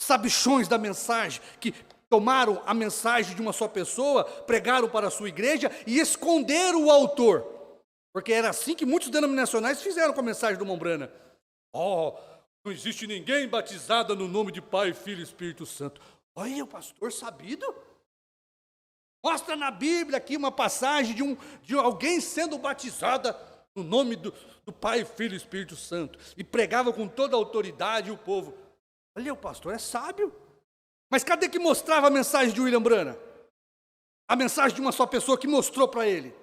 sabichões da mensagem, que tomaram a mensagem de uma só pessoa, pregaram para a sua igreja e esconderam o autor. Porque era assim que muitos denominacionais fizeram com a mensagem do Mombrana. Não existe ninguém batizado no nome de Pai, Filho e Espírito Santo. Olha, o pastor sabido. Mostra na Bíblia aqui uma passagem de alguém sendo batizada no nome do Pai, Filho e Espírito Santo. E pregava com toda a autoridade e o povo. Olha, o pastor é sábio. Mas cadê que mostrava a mensagem de William Brana? A mensagem de uma só pessoa que mostrou para ele.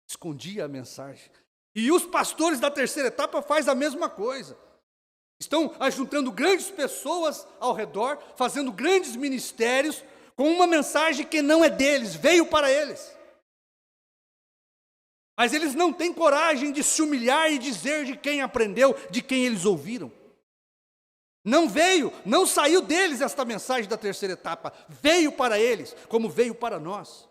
Escondia a mensagem. E os pastores da terceira etapa fazem a mesma coisa. Estão ajuntando grandes pessoas ao redor, fazendo grandes ministérios, com uma mensagem que não é deles, veio para eles. Mas eles não têm coragem de se humilhar e dizer de quem aprendeu, de quem eles ouviram. Não saiu deles esta mensagem da terceira etapa, veio para eles, como veio para nós.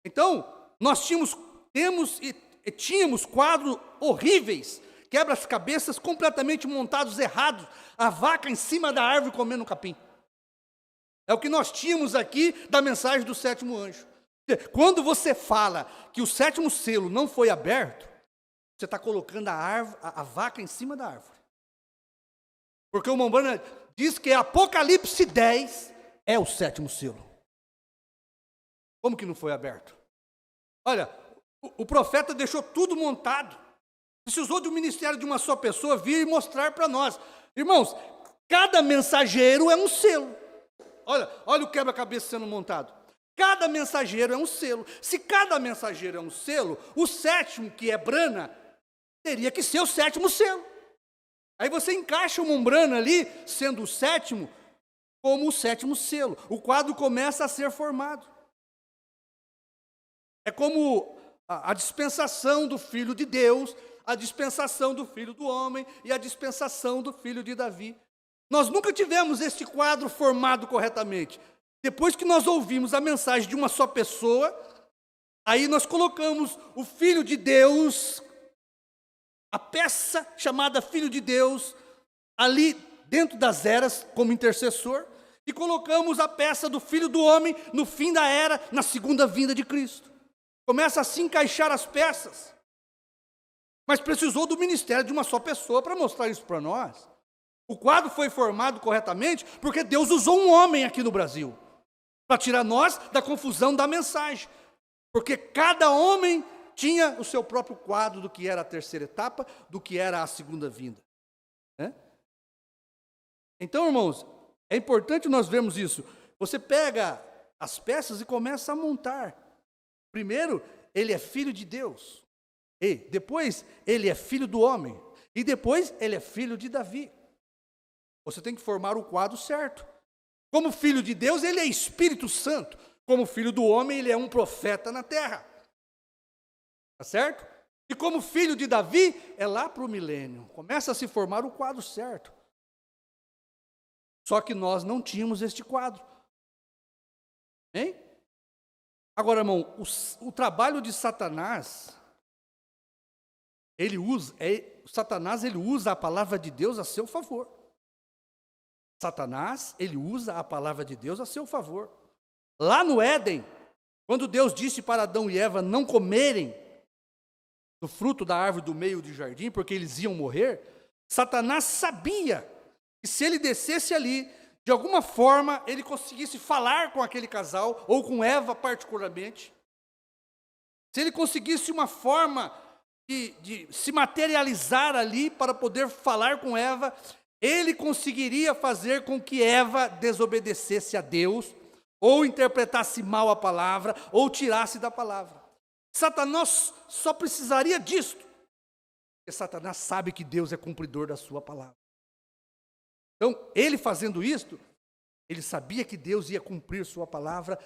Então, nós tínhamos quadros horríveis, quebra-cabeças completamente montados errados, a vaca em cima da árvore comendo capim. É o que nós tínhamos aqui da mensagem do sétimo anjo. Quando você fala que o sétimo selo não foi aberto, você está colocando a vaca em cima da árvore. Porque o Mombrana diz que Apocalipse 10 é o sétimo selo. Como que não foi aberto? Olha, o profeta deixou tudo montado. Precisou de um ministério de uma só pessoa vir e mostrar para nós. Irmãos, cada mensageiro é um selo. Olha o quebra-cabeça sendo montado. Cada mensageiro é um selo. Se cada mensageiro é um selo, o sétimo, que é Brana, teria que ser o sétimo selo. Aí você encaixa o Mombrana ali, sendo o sétimo, como o sétimo selo. O quadro começa a ser formado. É como a dispensação do Filho de Deus, a dispensação do Filho do Homem e a dispensação do Filho de Davi. Nós nunca tivemos este quadro formado corretamente. Depois que nós ouvimos a mensagem de uma só pessoa, aí nós colocamos o Filho de Deus, a peça chamada Filho de Deus, ali dentro das eras, como intercessor, e colocamos a peça do Filho do Homem no fim da era, na segunda vinda de Cristo. Começa a se encaixar as peças. Mas precisou do ministério de uma só pessoa para mostrar isso para nós. O quadro foi formado corretamente porque Deus usou um homem aqui no Brasil para tirar nós da confusão da mensagem. Porque cada homem tinha o seu próprio quadro do que era a terceira etapa, do que era a segunda vinda. Né? Então, irmãos, é importante nós vermos isso. Você pega as peças e começa a montar. Primeiro, ele é filho de Deus. E depois, ele é filho do homem. E depois, ele é filho de Davi. Você tem que formar o quadro certo. Como filho de Deus, ele é Espírito Santo. Como filho do homem, ele é um profeta na terra. Tá certo? E como filho de Davi, é lá para o milênio. Começa a se formar o quadro certo. Só que nós não tínhamos este quadro. Hein? Agora, irmão, o trabalho de Satanás, Satanás usa a palavra de Deus a seu favor. Satanás, ele usa a palavra de Deus a seu favor. Lá no Éden, quando Deus disse para Adão e Eva não comerem do fruto da árvore do meio do jardim, porque eles iam morrer, Satanás sabia que se ele descesse ali, de alguma forma, ele conseguisse falar com aquele casal, ou com Eva particularmente, se ele conseguisse uma forma de se materializar ali para poder falar com Eva, ele conseguiria fazer com que Eva desobedecesse a Deus, ou interpretasse mal a palavra, ou tirasse da palavra. Satanás só precisaria disto, porque Satanás sabe que Deus é cumpridor da sua palavra. Então, ele fazendo isto, ele sabia que Deus ia cumprir sua palavra,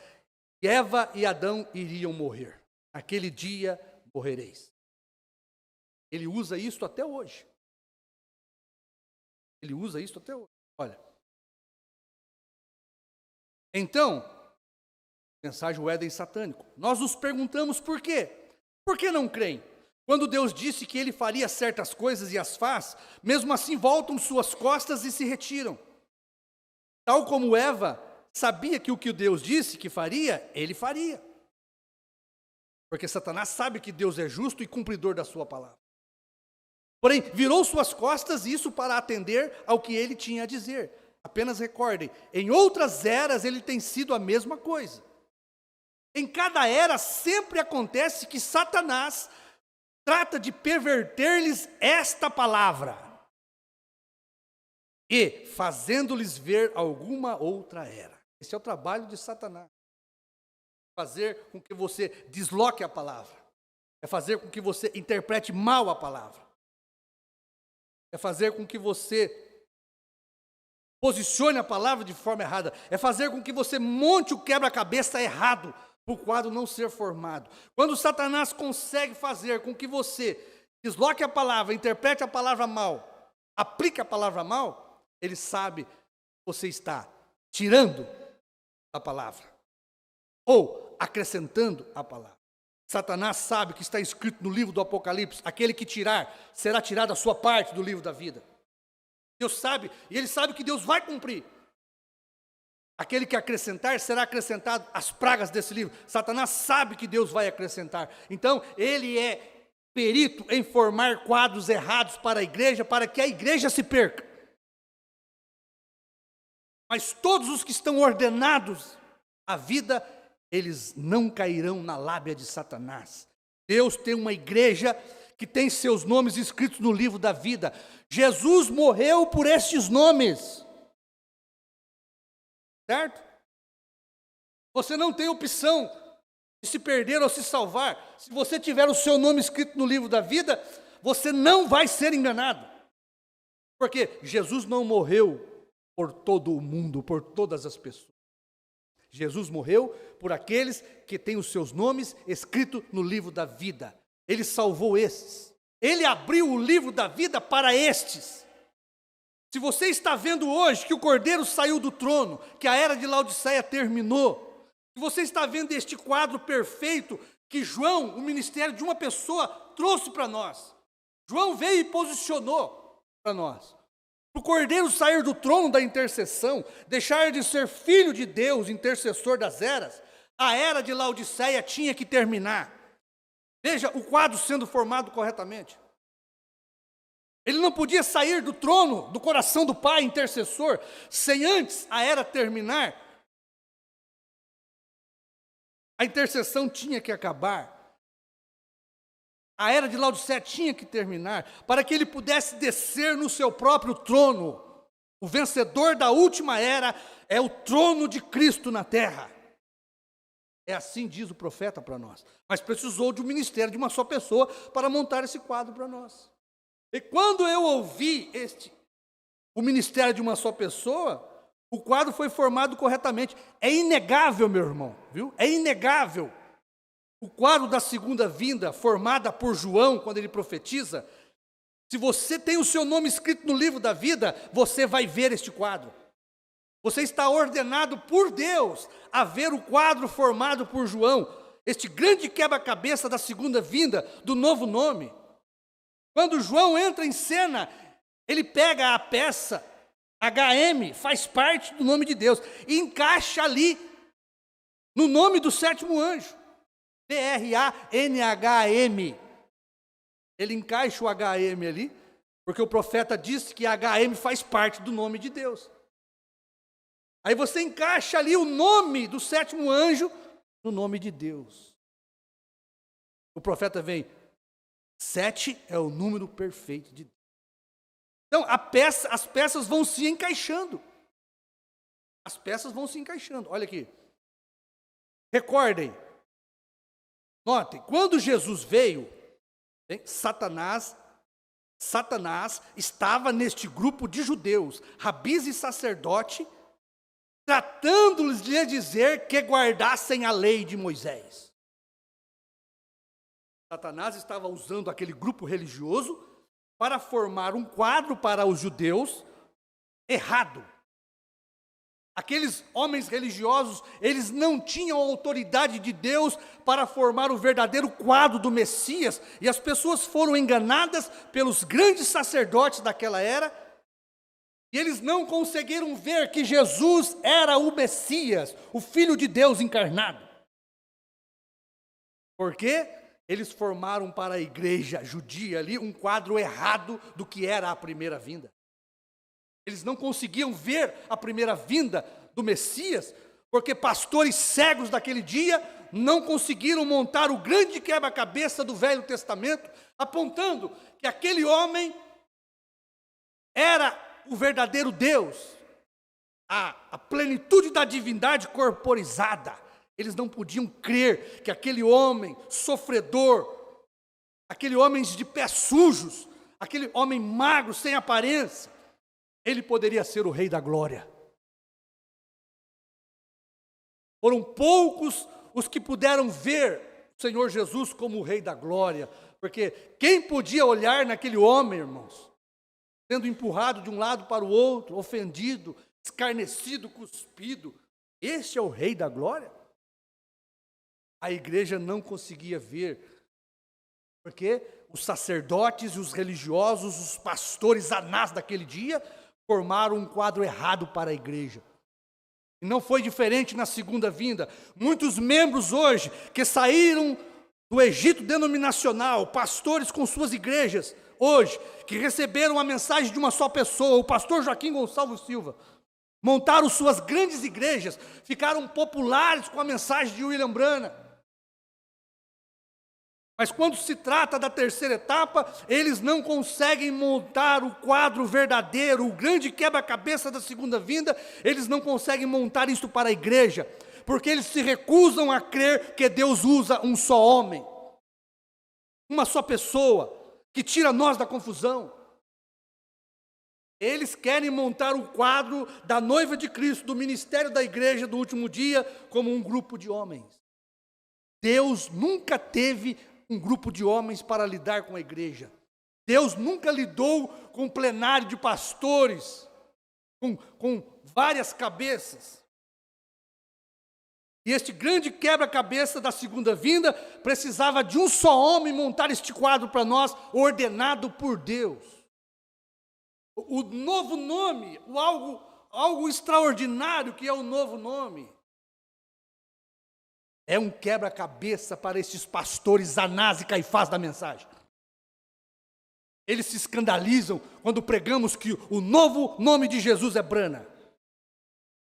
e Eva e Adão iriam morrer. Naquele dia morrereis. Ele usa isso até hoje. Ele usa isso até hoje. Olha. Então, mensagem o Éden satânico. Nós nos perguntamos por quê? Por que não creem? Quando Deus disse que ele faria certas coisas e as faz, mesmo assim voltam suas costas e se retiram. Tal como Eva sabia que o que Deus disse que faria, ele faria. Porque Satanás sabe que Deus é justo e cumpridor da sua palavra. Porém, virou suas costas, isso para atender ao que ele tinha a dizer. Apenas recordem, em outras eras ele tem sido a mesma coisa. Em cada era sempre acontece que Satanás trata de perverter-lhes esta palavra e fazendo-lhes ver alguma outra era. Esse é o trabalho de Satanás. Fazer com que você desloque a palavra. É fazer com que você interprete mal a palavra. É fazer com que você posicione a palavra de forma errada. É fazer com que você monte o quebra-cabeça errado, para o quadro não ser formado. Quando Satanás consegue fazer com que você desloque a palavra, interprete a palavra mal, aplique a palavra mal, ele sabe que você está tirando a palavra ou acrescentando a palavra. Satanás sabe que está escrito no livro do Apocalipse, aquele que tirar, será tirado a sua parte do livro da vida. Deus sabe, e ele sabe que Deus vai cumprir. Aquele que acrescentar, será acrescentado as pragas desse livro. Satanás sabe que Deus vai acrescentar. Então, ele é perito em formar quadros errados para a igreja, para que a igreja se perca. Mas todos os que estão ordenados à vida, eles não cairão na lábia de Satanás. Deus tem uma igreja que tem seus nomes escritos no livro da vida. Jesus morreu por estes nomes. Certo? Você não tem opção de se perder ou se salvar. Se você tiver o seu nome escrito no livro da vida, você não vai ser enganado. Porque Jesus não morreu por todo o mundo, por todas as pessoas. Jesus morreu por aqueles que têm os seus nomes escritos no livro da vida. Ele salvou estes. Ele abriu o livro da vida para estes. Se você está vendo hoje que o Cordeiro saiu do trono, que a era de Laodiceia terminou, se você está vendo este quadro perfeito que João, o ministério de uma pessoa, trouxe para nós. João veio e posicionou para nós. Para o Cordeiro sair do trono da intercessão, deixar de ser filho de Deus, intercessor das eras, a era de Laodiceia tinha que terminar. Veja o quadro sendo formado corretamente. Ele não podia sair do trono, do coração do Pai intercessor, sem antes a era terminar. A intercessão tinha que acabar. A era de Laodiceia tinha que terminar, para que ele pudesse descer no seu próprio trono. O vencedor da última era é o trono de Cristo na terra. É assim diz o profeta para nós. Mas precisou de um ministério de uma só pessoa para montar esse quadro para nós. E quando eu ouvi o ministério de uma só pessoa, O quadro foi formado corretamente. É inegável, meu irmão, viu? É inegável. O quadro da segunda vinda, formada por João, quando ele profetiza, se você tem o seu nome escrito no livro da vida, você vai ver este quadro. Você está ordenado por Deus a ver o quadro formado por João, este grande quebra-cabeça da segunda vinda, do novo nome. Quando João entra em cena, ele pega a peça HM, faz parte do nome de Deus, e encaixa ali no nome do sétimo anjo, BRANHM. Ele encaixa o HM ali, porque o profeta disse que HM faz parte do nome de Deus. Aí você encaixa ali o nome do sétimo anjo no nome de Deus. O profeta vem, 7 é o número perfeito de Deus. Então, as peças vão se encaixando. As peças vão se encaixando. Olha aqui. Recordem. Notem, quando Jesus veio, Satanás estava neste grupo de judeus, rabis e sacerdote, tratando-lhes de dizer que guardassem a lei de Moisés. Satanás estava usando aquele grupo religioso para formar um quadro para os judeus errado. Aqueles homens religiosos, eles não tinham a autoridade de Deus para formar o verdadeiro quadro do Messias, e as pessoas foram enganadas pelos grandes sacerdotes daquela era, e eles não conseguiram ver que Jesus era o Messias, o Filho de Deus encarnado. Por quê? Eles formaram para a igreja judia ali um quadro errado do que era a primeira vinda. Eles não conseguiam ver a primeira vinda do Messias, porque pastores cegos daquele dia não conseguiram montar o grande quebra-cabeça do Velho Testamento, apontando que aquele homem era o verdadeiro Deus, a plenitude da divindade corporizada. Eles não podiam crer que aquele homem sofredor, aquele homem de pés sujos, aquele homem magro, sem aparência, ele poderia ser o Rei da Glória. Foram poucos os que puderam ver o Senhor Jesus como o Rei da Glória, porque quem podia olhar naquele homem, irmãos, sendo empurrado de um lado para o outro, ofendido, escarnecido, cuspido, este é o Rei da Glória? A igreja não conseguia ver, porque os sacerdotes e os religiosos, os pastores anás daquele dia, formaram um quadro errado para a igreja. E não foi diferente na segunda vinda. Muitos membros hoje que saíram do Egito denominacional, pastores com suas igrejas, hoje, que receberam a mensagem de uma só pessoa, o pastor Joaquim Gonçalves Silva, montaram suas grandes igrejas, ficaram populares com a mensagem de William Branham. Mas quando se trata da terceira etapa, eles não conseguem montar o quadro verdadeiro, o grande quebra-cabeça da segunda vinda, eles não conseguem montar isso para a igreja, porque eles se recusam a crer que Deus usa um só homem, uma só pessoa, que tira nós da confusão. Eles querem montar o quadro da noiva de Cristo, do ministério da igreja do último dia, como um grupo de homens. Deus nunca teve um grupo de homens para lidar com a igreja. Deus nunca lidou com um plenário de pastores, com várias cabeças. E este grande quebra-cabeça da segunda vinda precisava de um só homem montar este quadro para nós, ordenado por Deus. O novo nome, algo extraordinário que é o novo nome, é um quebra-cabeça para esses pastores Anás e Caifás da mensagem. Eles se escandalizam quando pregamos que o novo nome de Jesus é Brana.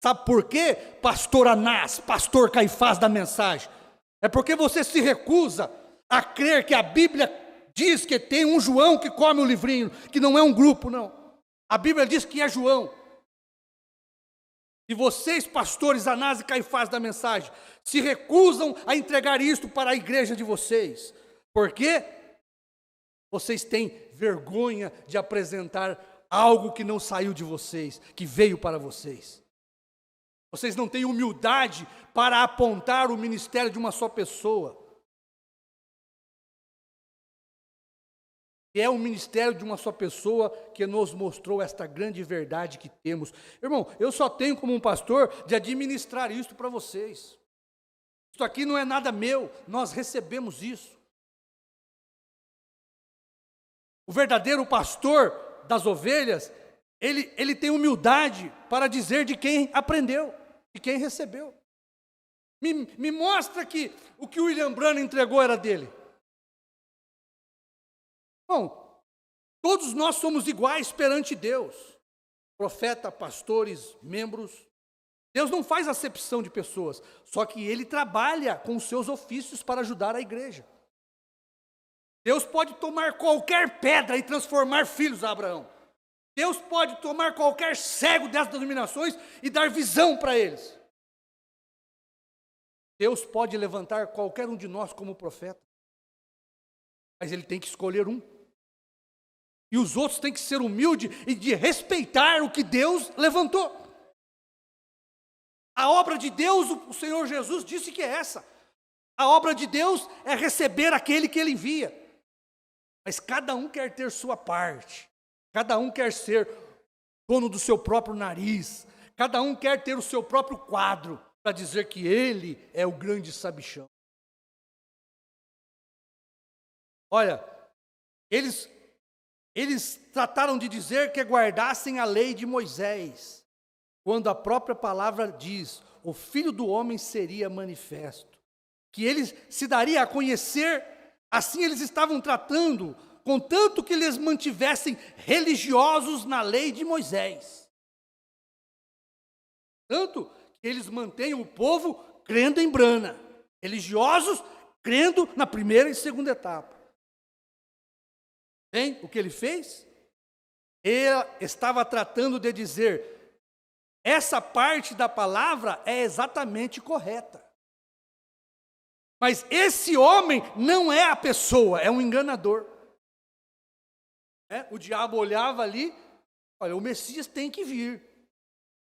Sabe por quê, pastor Anás, pastor Caifás da mensagem? É porque você se recusa a crer que a Bíblia diz que tem um João que come o livrinho, que não é um grupo, não. A Bíblia diz que é João. E vocês, pastores Anás e Caifás da mensagem, se recusam a entregar isto para a igreja de vocês. Por quê? Vocês têm vergonha de apresentar algo que não saiu de vocês, que veio para vocês. Vocês não têm humildade para apontar o ministério de uma só pessoa. E é o ministério de uma só pessoa que nos mostrou esta grande verdade que temos. Irmão, eu só tenho como um pastor de administrar isso para vocês. Isso aqui não é nada meu, nós recebemos isso. O verdadeiro pastor das ovelhas, ele tem humildade para dizer de quem aprendeu, de quem recebeu. Me mostra que o que o William Branham entregou era dele. Bom, todos nós somos iguais perante Deus. Profeta, pastores, membros. Deus não faz acepção de pessoas, só que Ele trabalha com os seus ofícios para ajudar a igreja. Deus pode tomar qualquer pedra e transformar filhos a Abraão. Deus pode tomar qualquer cego dessas denominações e dar visão para eles. Deus pode levantar qualquer um de nós como profeta, mas Ele tem que escolher um. E os outros têm que ser humildes e de respeitar o que Deus levantou. A obra de Deus, o Senhor Jesus disse que é essa. A obra de Deus é receber aquele que Ele envia. Mas cada um quer ter sua parte. Cada um quer ser dono do seu próprio nariz. Cada um quer ter o seu próprio quadro para dizer que ele é o grande sabichão. Olha, eles trataram de dizer que guardassem a lei de Moisés, quando a própria palavra diz, o Filho do Homem seria manifesto, que ele se daria a conhecer, assim eles estavam tratando, contanto que eles mantivessem religiosos na lei de Moisés. Tanto que eles mantêm o povo crendo em Brana, religiosos crendo na primeira e segunda etapa. Bem, o que ele fez? Ele estava tratando de dizer, essa parte da palavra é exatamente correta. Mas esse homem não é a pessoa, é um enganador. O diabo olhava ali, olha, o Messias tem que vir,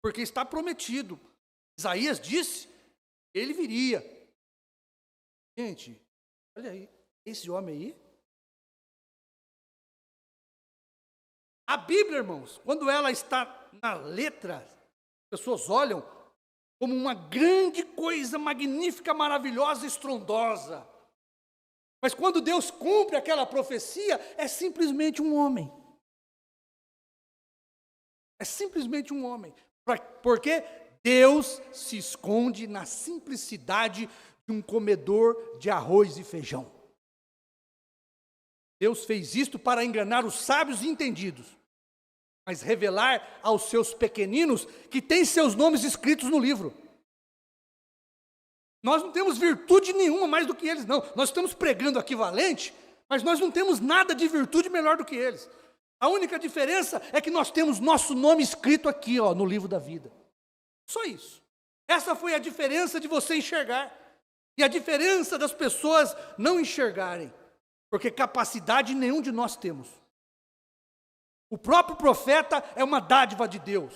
porque está prometido. Isaías disse, ele viria. Gente, olha aí, esse homem aí. A Bíblia, irmãos, quando ela está na letra, as pessoas olham como uma grande coisa magnífica, maravilhosa, estrondosa. Mas quando Deus cumpre aquela profecia, é simplesmente um homem. É simplesmente um homem. Porque Deus se esconde na simplicidade de um comedor de arroz e feijão. Deus fez isto para enganar os sábios e entendidos, mas revelar aos seus pequeninos que têm seus nomes escritos no livro. Nós não temos virtude nenhuma mais do que eles, não. Nós estamos pregando equivalente, mas nós não temos nada de virtude melhor do que eles. A única diferença é que nós temos nosso nome escrito aqui, no livro da vida. Só isso. Essa foi a diferença de você enxergar. E a diferença das pessoas não enxergarem. Porque capacidade nenhum de nós temos. O próprio profeta é uma dádiva de Deus.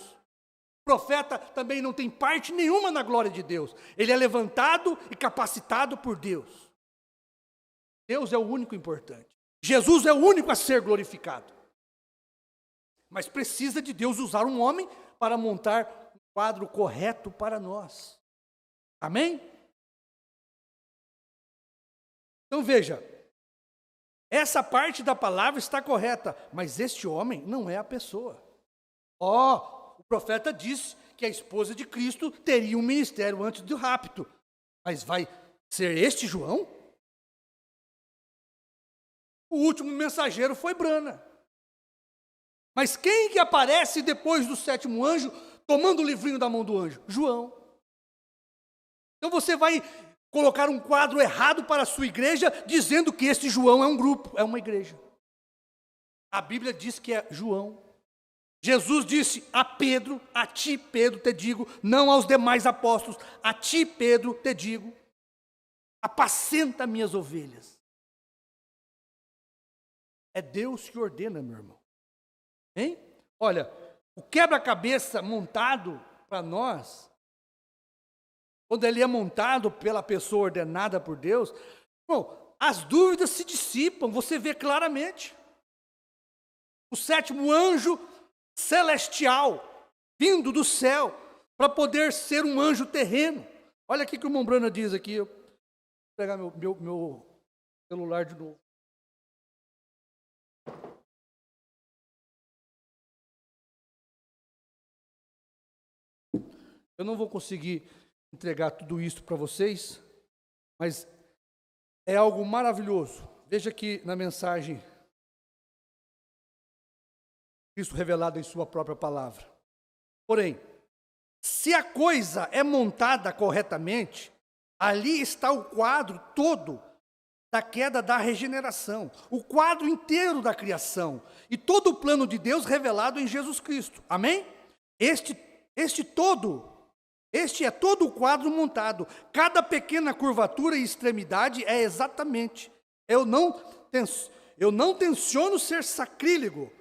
O profeta também não tem parte nenhuma na glória de Deus. Ele é levantado e capacitado por Deus. Deus é o único importante. Jesus é o único a ser glorificado. Mas precisa de Deus usar um homem para montar um quadro correto para nós. Amém? Então veja, essa parte da palavra está correta, mas este homem não é a pessoa. O profeta disse que a esposa de Cristo teria um ministério antes do rapto. Mas vai ser este João? O último mensageiro foi Brana. Mas quem que aparece depois do sétimo anjo, tomando o livrinho da mão do anjo? João. Então você vai colocar um quadro errado para a sua igreja, dizendo que este João é um grupo, é uma igreja. A Bíblia diz que é João. Jesus disse a Pedro, a ti, Pedro, te digo, não aos demais apóstolos, a ti, Pedro, te digo, apacenta minhas ovelhas. É Deus que ordena, meu irmão. Hein? Olha, o quebra-cabeça montado para nós quando ele é montado pela pessoa ordenada por Deus, bom, as dúvidas se dissipam, você vê claramente. O sétimo anjo celestial, vindo do céu, para poder ser um anjo terreno. Olha aqui que o Mombrana diz aqui, eu vou pegar meu celular de novo. Eu não vou conseguir entregar tudo isso para vocês, mas é algo maravilhoso. Veja aqui na mensagem, Cristo revelado em sua própria palavra. Porém, se a coisa é montada corretamente, ali está o quadro todo da queda da regeneração, o quadro inteiro da criação e todo o plano de Deus revelado em Jesus Cristo. Amém? Este é todo o quadro montado. Cada pequena curvatura e extremidade é exatamente. Eu não tenciono ser sacrílego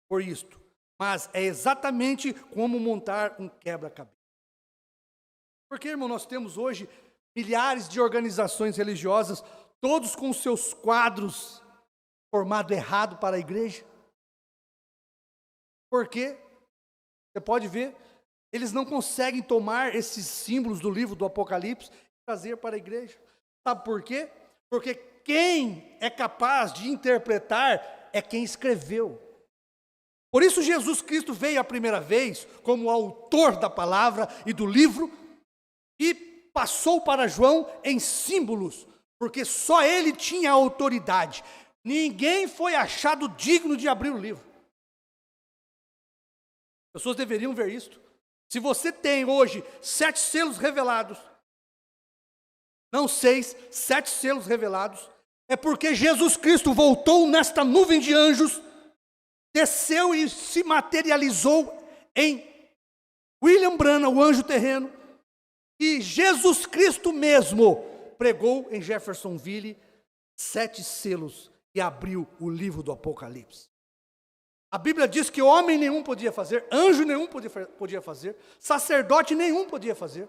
por isto, mas é exatamente como montar um quebra-cabeça. Porque, irmão, nós temos hoje milhares de organizações religiosas, todos com seus quadros formados errado para a igreja. Por quê? Você pode ver, eles não conseguem tomar esses símbolos do livro do Apocalipse e trazer para a igreja. Sabe por quê? Porque quem é capaz de interpretar é quem escreveu. Por isso Jesus Cristo veio a primeira vez como autor da palavra e do livro e passou para João em símbolos, porque só ele tinha autoridade. Ninguém foi achado digno de abrir o livro. As pessoas deveriam ver isto. Se você tem hoje 7 selos revelados, não 6, 7 selos revelados, é porque Jesus Cristo voltou nesta nuvem de anjos, desceu e se materializou em William Branham, o anjo terreno, e Jesus Cristo mesmo pregou em Jeffersonville 7 selos e abriu o livro do Apocalipse. A Bíblia diz que homem nenhum podia fazer, anjo nenhum podia fazer, sacerdote nenhum podia fazer.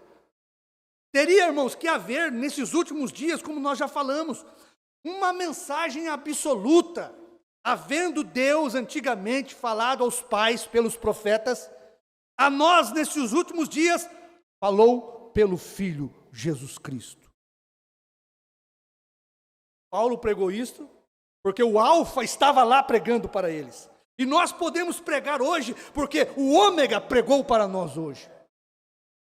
Teria, irmãos, que haver nesses últimos dias, como nós já falamos, uma mensagem absoluta, havendo Deus antigamente falado aos pais pelos profetas, a nós nesses últimos dias falou pelo Filho Jesus Cristo. Paulo pregou isto porque o Alfa estava lá pregando para eles. E nós podemos pregar hoje porque o Ômega pregou para nós hoje.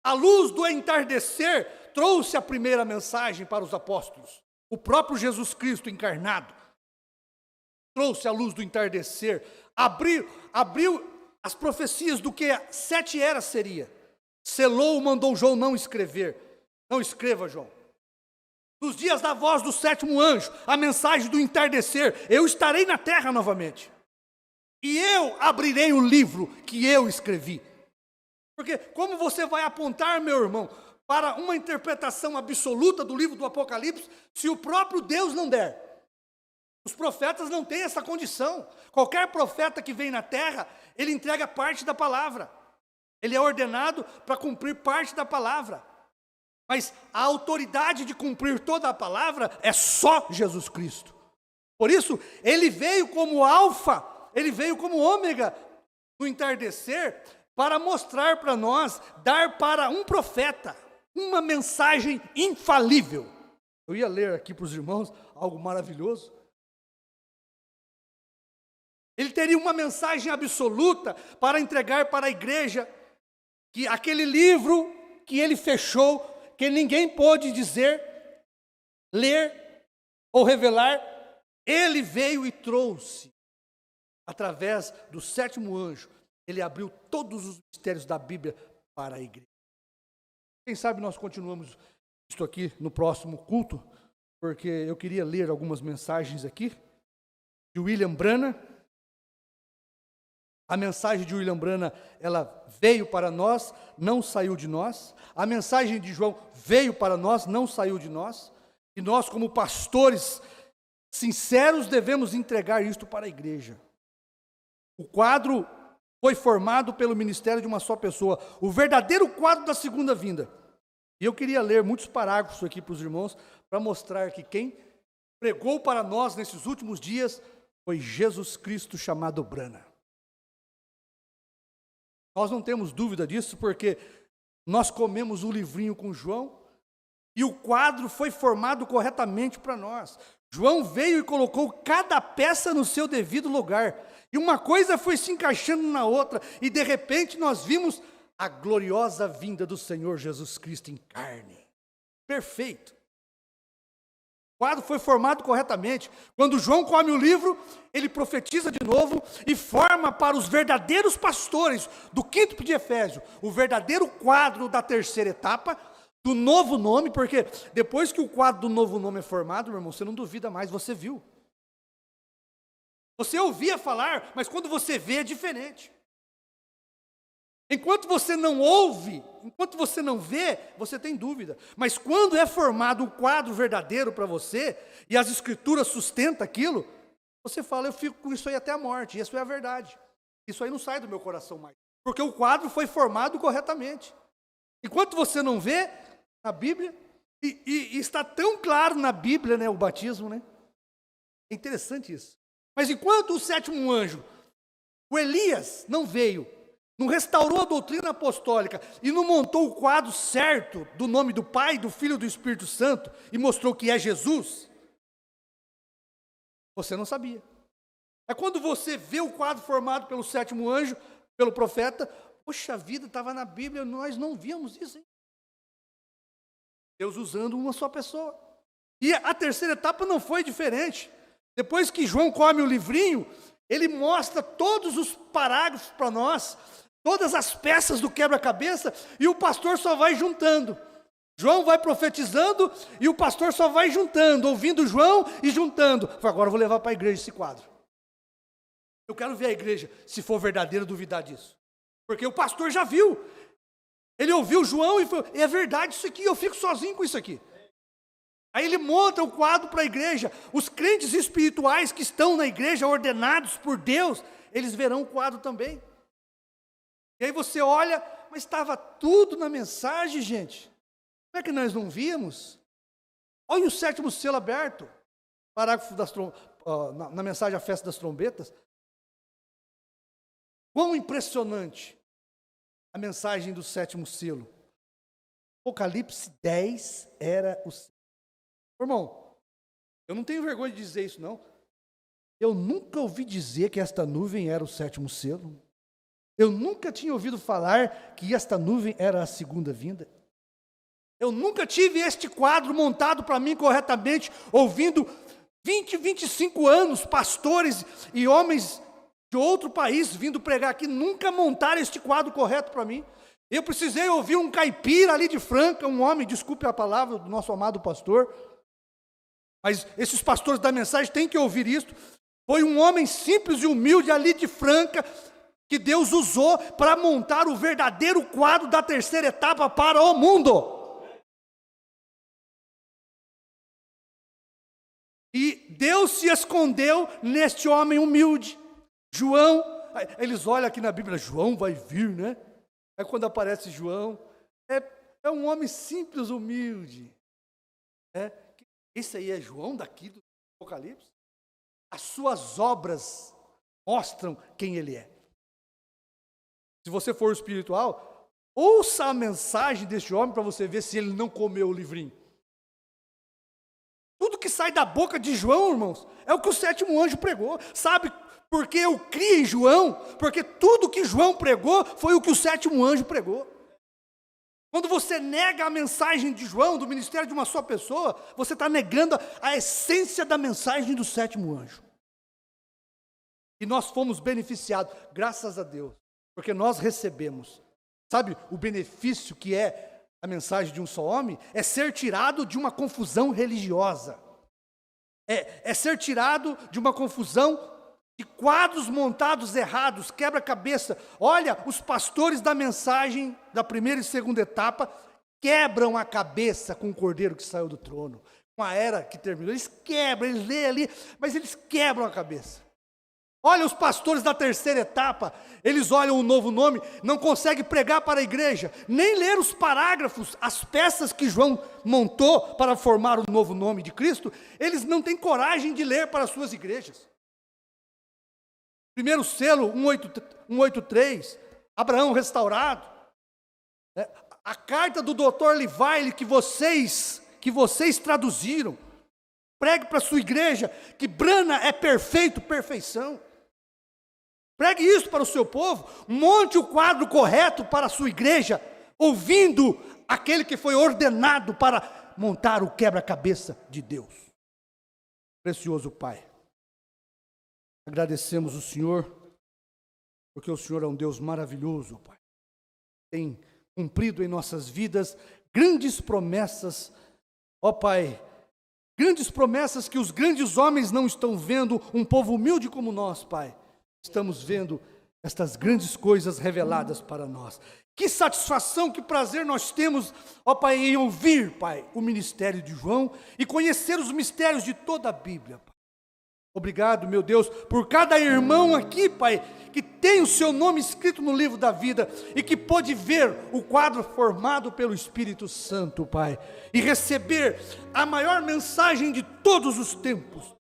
A luz do entardecer trouxe a primeira mensagem para os apóstolos. O próprio Jesus Cristo encarnado trouxe a luz do entardecer, abriu as profecias do que 7 eras seria. Selou, mandou João não escrever. Não escreva, João. Nos dias da voz do 7º anjo, a mensagem do entardecer, eu estarei na terra novamente. E eu abrirei o livro que eu escrevi. Porque como você vai apontar, meu irmão, para uma interpretação absoluta do livro do Apocalipse, se o próprio Deus não der? Os profetas não têm essa condição. Qualquer profeta que vem na terra, ele entrega parte da palavra. Ele é ordenado para cumprir parte da palavra. Mas a autoridade de cumprir toda a palavra é só Jesus Cristo. Por isso, ele veio como alfa, ele veio como ômega no entardecer, para mostrar para nós, dar para um profeta uma mensagem infalível. Eu ia ler aqui para os irmãos algo maravilhoso. Ele teria uma mensagem absoluta para entregar para a igreja, que aquele livro que ele fechou, que ninguém pôde dizer, ler ou revelar, ele veio e trouxe, através do 7º anjo, ele abriu todos os mistérios da Bíblia para a igreja. Quem sabe nós continuamos isto aqui no próximo culto, porque eu queria ler algumas mensagens aqui, de William Branham. A mensagem de William Branham, ela veio para nós, não saiu de nós. A mensagem de João veio para nós, não saiu de nós. E nós, como pastores sinceros, devemos entregar isto para a igreja. O quadro foi formado pelo ministério de uma só pessoa. O verdadeiro quadro da segunda vinda E eu queria ler muitos parágrafos aqui para os irmãos, para mostrar que quem pregou para nós nesses últimos dias foi Jesus Cristo chamado Brana. Nós não temos dúvida disso, porque nós comemos o livrinho com João, e o quadro foi formado corretamente para nós. João veio e colocou cada peça no seu devido lugar, e uma coisa foi se encaixando na outra, e de repente nós vimos a gloriosa vinda do Senhor Jesus Cristo em carne. Perfeito. O quadro foi formado corretamente. Quando João come o livro, ele profetiza de novo e forma para os verdadeiros pastores do quinto de Efésio o verdadeiro quadro da terceira etapa, do novo nome, porque depois que o quadro do novo nome é formado, meu irmão, você não duvida mais, você viu. Você ouvia falar, mas quando você vê é diferente. Enquanto você não ouve, enquanto você não vê, você tem dúvida. Mas quando é formado o quadro verdadeiro para você, e as escrituras sustentam aquilo, você fala, eu fico com isso aí até a morte, e isso é a verdade. Isso aí não sai do meu coração mais. Porque o quadro foi formado corretamente. Enquanto você não vê, na Bíblia, e está tão claro na Bíblia, né, o batismo, né? É interessante isso. Mas enquanto o sétimo anjo, o Elias, não veio, não restaurou a doutrina apostólica e não montou o quadro certo do nome do Pai, do Filho e do Espírito Santo e mostrou que é Jesus, você não sabia. É quando você vê o quadro formado pelo sétimo anjo, pelo profeta, poxa vida, estava na Bíblia, nós não víamos isso, hein? Deus usando uma só pessoa. E a terceira etapa não foi diferente. Depois que João come o livrinho, ele mostra todos os parágrafos para nós, todas as peças do quebra-cabeça, e o pastor só vai juntando. João vai profetizando e o pastor só vai juntando, ouvindo João e juntando. Agora eu vou levar para a igreja esse quadro. Eu quero ver a igreja, se for verdadeiro, duvidar disso. Porque o pastor já viu. Ele ouviu João e falou, é verdade isso aqui, eu fico sozinho com isso aqui. Aí ele monta o quadro para a igreja. Os crentes espirituais que estão na igreja, ordenados por Deus, eles verão o quadro também. E aí você olha, mas estava tudo na mensagem, gente. Como é que nós não víamos? Olha o sétimo selo aberto, parágrafo na mensagem A Festa das Trombetas. Quão impressionante a mensagem do sétimo selo. Apocalipse 10 era o selo. Irmão, eu não tenho vergonha de dizer isso, não. Eu nunca ouvi dizer que esta nuvem era o sétimo selo. Eu nunca tinha ouvido falar que esta nuvem era a segunda vinda. Eu nunca tive este quadro montado para mim corretamente, ouvindo 20, 25 anos, pastores e homens de outro país vindo pregar aqui, nunca montaram este quadro correto para mim. Eu precisei ouvir um caipira ali de Franca, um homem, desculpe a palavra do nosso amado pastor, mas esses pastores da mensagem têm que ouvir isto. Foi um homem simples e humilde ali de Franca, que Deus usou para montar o verdadeiro quadro da terceira etapa para o mundo. E Deus se escondeu neste homem humilde. João, eles olham aqui na Bíblia, João vai vir, né? Aí quando aparece João, é um homem simples, humilde. Esse aí é João daqui do Apocalipse. As suas obras mostram quem ele é. Se você for espiritual, ouça a mensagem deste homem para você ver se ele não comeu o livrinho. Tudo que sai da boca de João, irmãos, é o que o sétimo anjo pregou. Sabe por que eu criei em João? Porque tudo que João pregou foi o que o sétimo anjo pregou. Quando você nega a mensagem de João, do ministério de uma só pessoa, você está negando a essência da mensagem do sétimo anjo. E nós fomos beneficiados, graças a Deus, porque nós recebemos. Sabe o benefício que é a mensagem de um só homem? É ser tirado de uma confusão religiosa. É ser tirado de uma confusão de quadros montados errados, quebra-cabeça. Olha, os pastores da mensagem da primeira e segunda etapa quebram a cabeça com o cordeiro que saiu do trono, com a era que terminou. Eles quebram, eles lêem ali, mas eles quebram a cabeça. Olha os pastores da terceira etapa, eles olham o novo nome, não conseguem pregar para a igreja, nem ler os parágrafos, as peças que João montou para formar o novo nome de Cristo, eles não têm coragem de ler para as suas igrejas. Primeiro selo, 183, Abraão restaurado. A carta do Dr. Livile que vocês traduziram, pregue para a sua igreja que Brana é perfeito, perfeição. Pregue isso para o seu povo, monte o quadro correto para a sua igreja, ouvindo aquele que foi ordenado para montar o quebra-cabeça de Deus. Precioso Pai, agradecemos o Senhor, porque o Senhor é um Deus maravilhoso, Pai. Tem cumprido em nossas vidas grandes promessas, ó Pai, grandes promessas que os grandes homens não estão vendo, um povo humilde como nós, Pai. Estamos vendo estas grandes coisas reveladas para nós. Que satisfação, que prazer nós temos, ó Pai, em ouvir, Pai, o ministério de João e conhecer os mistérios de toda a Bíblia, Pai. Obrigado, meu Deus, por cada irmão aqui, Pai, que tem o seu nome escrito no livro da vida e que pôde ver o quadro formado pelo Espírito Santo, Pai, e receber a maior mensagem de todos os tempos.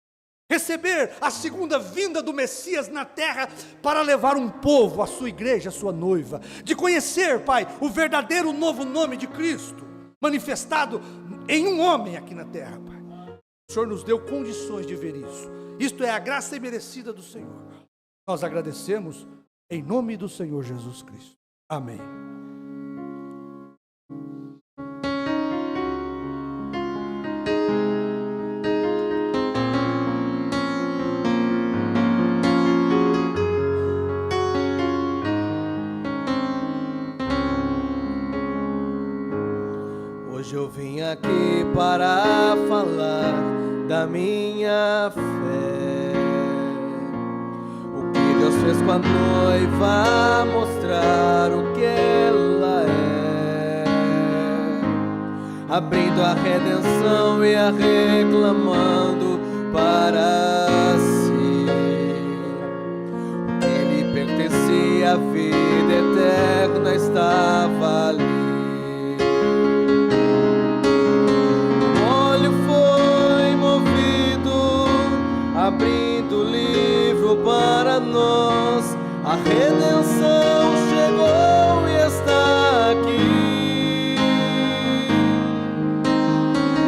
Receber a segunda vinda do Messias na terra para levar um povo, a sua igreja, a sua noiva. De conhecer, Pai, o verdadeiro novo nome de Cristo, manifestado em um homem aqui na terra, Pai. O Senhor nos deu condições de ver isso. Isto é a graça imerecida do Senhor. Nós agradecemos em nome do Senhor Jesus Cristo. Amém. Hoje eu vim aqui para falar da minha fé. O que Deus fez com a noiva, mostrar o que ela é, abrindo a redenção e a reclamando para si. O que lhe pertencia, a vida eterna estava ali. Abrindo o livro para nós, a redenção chegou e está aqui.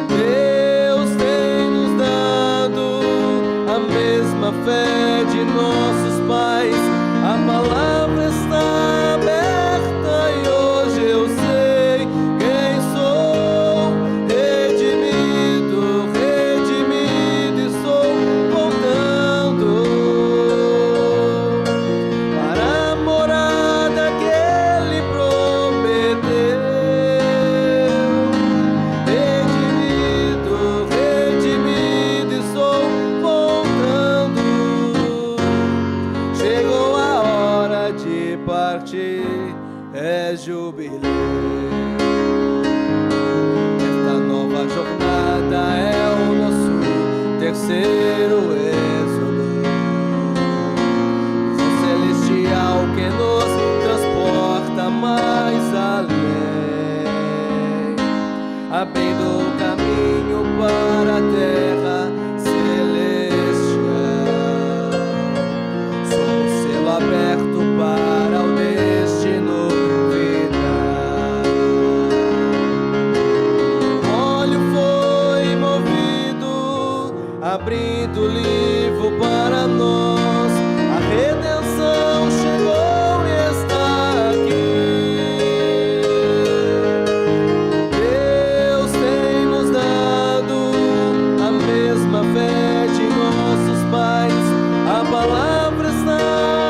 Deus tem nos dado a mesma fé de nossos pais, a palavra está aberta e hoje eu sei quem sou, redimido, redimido e sou voltando para a morada que Ele prometeu. Redimido, redimido e sou voltando. Chegou a hora de partir, é jubileu. Esta nova jornada é o nosso terceiro êxodo, visão celestial que nos transporta mais além, abrindo o caminho para a terra celestial. Somos selo aberto para o destino final. O óleo foi movido, abrindo o livro para nós, a redenção chegou e está aqui. Deus tem nos dado a mesma fé de nossos pais, a palavra está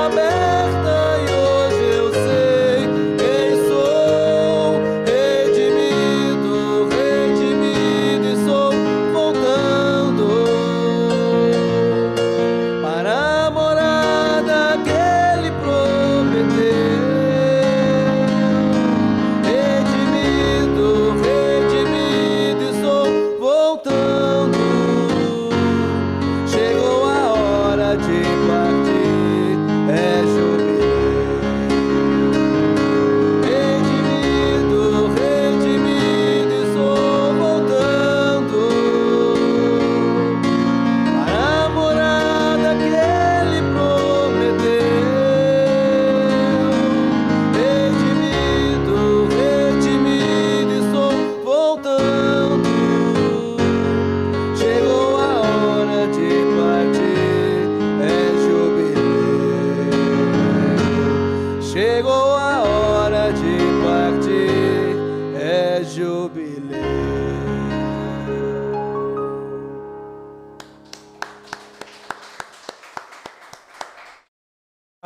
aberta e hoje eu sei quem sou, redimido, redimido e sou voltando para a morada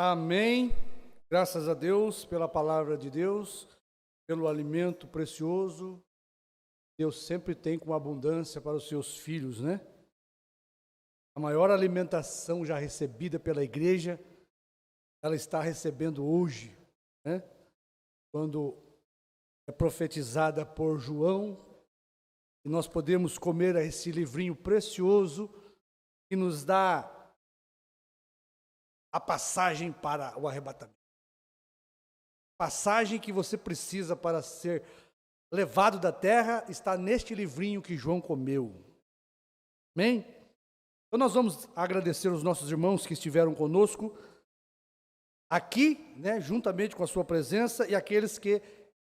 Amém. Graças a Deus pela palavra de Deus, pelo alimento precioso. Deus sempre tem com abundância para os seus filhos, né? A maior alimentação já recebida pela igreja, ela está recebendo hoje, né? Quando é profetizada por João, e nós podemos comer esse livrinho precioso que nos dá a passagem para o arrebatamento. Passagem que você precisa para ser levado da terra está neste livrinho que João comeu. Amém? Então nós vamos agradecer os nossos irmãos que estiveram conosco aqui, né, juntamente com a sua presença, e aqueles que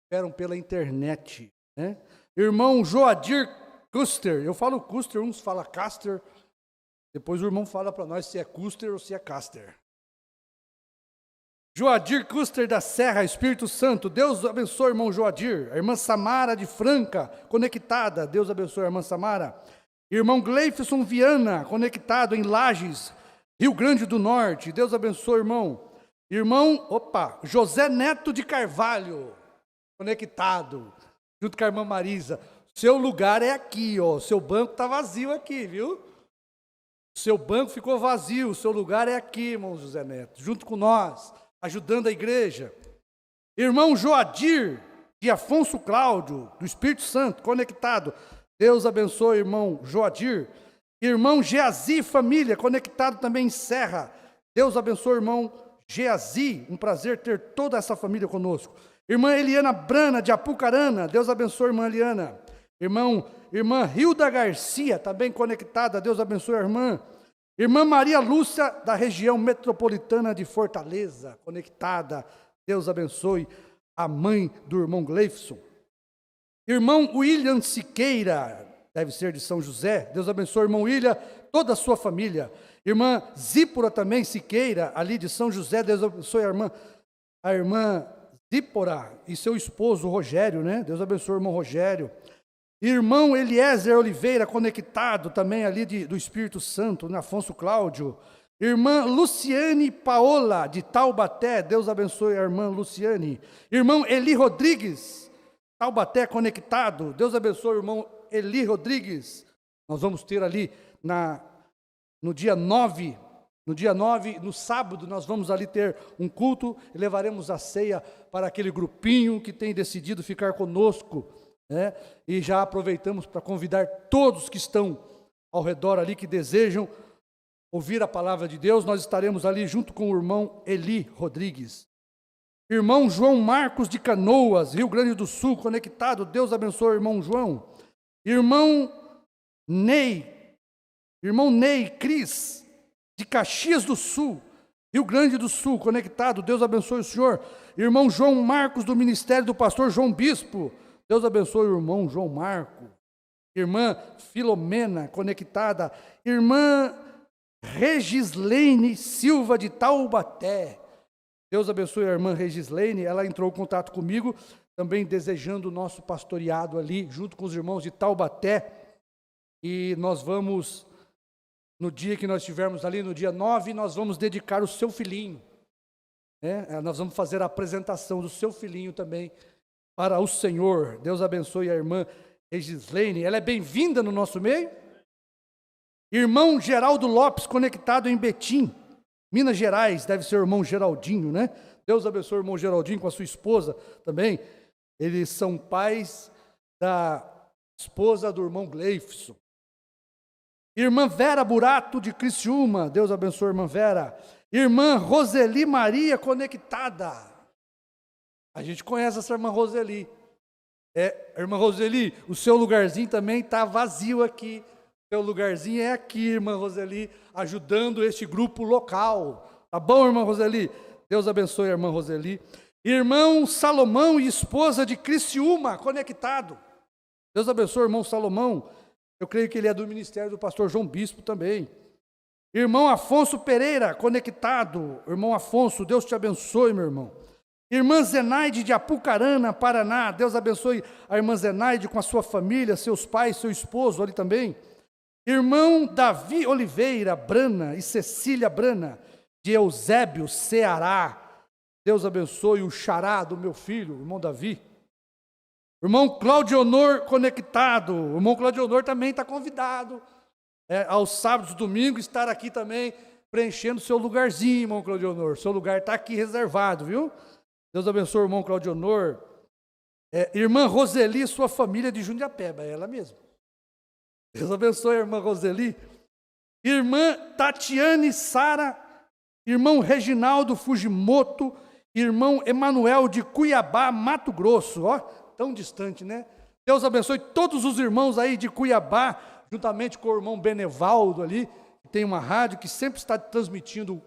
estiveram pela internet, né? Irmão Joadir Custer, eu falo Custer, uns falam Caster, depois o irmão fala para nós se é Custer ou se é Caster. Joadir Custer da Serra, Espírito Santo, Deus abençoe, irmão Joadir. A irmã Samara de Franca, conectada, Deus abençoe a irmã Samara. Irmão Gleifson Viana, conectado em Lages, Rio Grande do Norte, Deus abençoe, irmão. Irmão, José Neto de Carvalho, conectado, junto com a irmã Marisa. Seu lugar é aqui, ó, seu banco está vazio aqui, viu? Seu banco ficou vazio, o seu lugar é aqui, irmão José Neto, junto com nós, ajudando a igreja. Irmão Joadir de Afonso Cláudio, do Espírito Santo, conectado. Deus abençoe, irmão Joadir. Irmão Geazi, família, conectado também em Serra. Deus abençoe, irmão Geazi. Um prazer ter toda essa família conosco. Irmã Eliana Brana, de Apucarana. Deus abençoe, irmã Eliana. Irmã Hilda Garcia, também conectada. Deus abençoe a irmã. Irmã Maria Lúcia, da região metropolitana de Fortaleza, conectada. Deus abençoe a mãe do irmão Gleifson. Irmão William Siqueira, deve ser de São José. Deus abençoe, irmão William, toda a sua família. Irmã Zípora também, Siqueira, ali de São José. Deus abençoe a irmã Zípora e seu esposo Rogério, né? Deus abençoe o irmão Rogério. Irmão Eliezer Oliveira, conectado também ali do Espírito Santo, na Afonso Cláudio. Irmã Luciane Paola, de Taubaté, Deus abençoe a irmã Luciane. Irmão Eli Rodrigues, Taubaté conectado, Deus abençoe o irmão Eli Rodrigues. Nós vamos ter ali no dia 9, no sábado, nós vamos ali ter um culto e levaremos a ceia para aquele grupinho que tem decidido ficar conosco. Né? E já aproveitamos para convidar todos que estão ao redor ali, que desejam ouvir a palavra de Deus. Nós estaremos ali junto com o irmão Eli Rodrigues. Irmão João Marcos de Canoas, Rio Grande do Sul, conectado. Deus abençoe o irmão João. Irmão Ney Cris, de Caxias do Sul, Rio Grande do Sul, conectado. Deus abençoe o senhor. Irmão João Marcos, do ministério do pastor João Bispo. Deus abençoe o irmão João Marco. Irmã Filomena, conectada. Irmã Regislene Silva, de Taubaté. Deus abençoe a irmã Regislene. Ela entrou em contato comigo, também desejando o nosso pastoreado ali, junto com os irmãos de Taubaté. E nós vamos, no dia que nós estivermos ali, no dia 9, nós vamos dedicar o seu filhinho. Né? Nós vamos fazer a apresentação do seu filhinho também, para o Senhor. Deus abençoe a irmã Regislene. Ela é bem-vinda no nosso meio. Irmão Geraldo Lopes, conectado em Betim, Minas Gerais. Deve ser o irmão Geraldinho, né? Deus abençoe o irmão Geraldinho com a sua esposa também. Eles são pais da esposa do irmão Gleifson. Irmã Vera Burato, de Criciúma. Deus abençoe a irmã Vera. Irmã Roseli Maria, conectada. A gente conhece essa irmã Roseli. Irmã Roseli, o seu lugarzinho também está vazio aqui. O seu lugarzinho é aqui, irmã Roseli, ajudando este grupo local. Tá bom, irmã Roseli? Deus abençoe a irmã Roseli. Irmão Salomão e esposa de Criciúma, conectado. Deus abençoe o irmão Salomão. Eu creio que ele é do ministério do pastor João Bispo também. Irmão Afonso Pereira, conectado. Irmão Afonso, Deus te abençoe, meu irmão. Irmã Zenaide de Apucarana, Paraná. Deus abençoe a irmã Zenaide com a sua família, seus pais, seu esposo ali também. Irmão Davi Oliveira Brana e Cecília Brana. de Eusébio, Ceará. Deus abençoe o xará do meu filho, o irmão Davi. Irmão Claudionor conectado. O irmão Claudionor também está convidado aos sábados e domingos estar aqui também, preenchendo seu lugarzinho, irmão Claudionor. Seu lugar está aqui reservado, viu? Deus abençoe o irmão Claudionor. Irmã Roseli, sua família de Jundiapeba, é ela mesma. Deus abençoe a irmã Roseli. Irmã Tatiane Sara, irmão Reginaldo Fujimoto, irmão Emanuel de Cuiabá, Mato Grosso, ó, tão distante, né? Deus abençoe todos os irmãos aí de Cuiabá, juntamente com o irmão Benevaldo ali, que tem uma rádio que sempre está transmitindo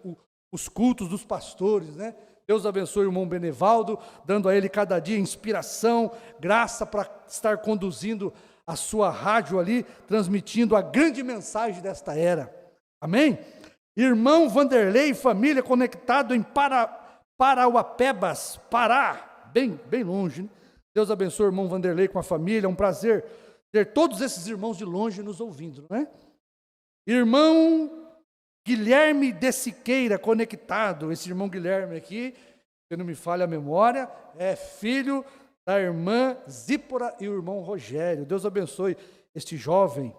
os cultos dos pastores, né? Deus abençoe o irmão Benevaldo, dando a ele cada dia inspiração, graça para estar conduzindo a sua rádio ali, transmitindo a grande mensagem desta era. Amém? Irmão Vanderlei, família conectado em Parauapebas, Pará, bem longe, né? Deus abençoe o irmão Vanderlei com a família, é um prazer ter todos esses irmãos de longe nos ouvindo, não é? Irmão Guilherme de Siqueira, conectado, esse irmão Guilherme aqui, se não me falha a memória, é filho da irmã Zípora e o irmão Rogério. Deus abençoe este jovem.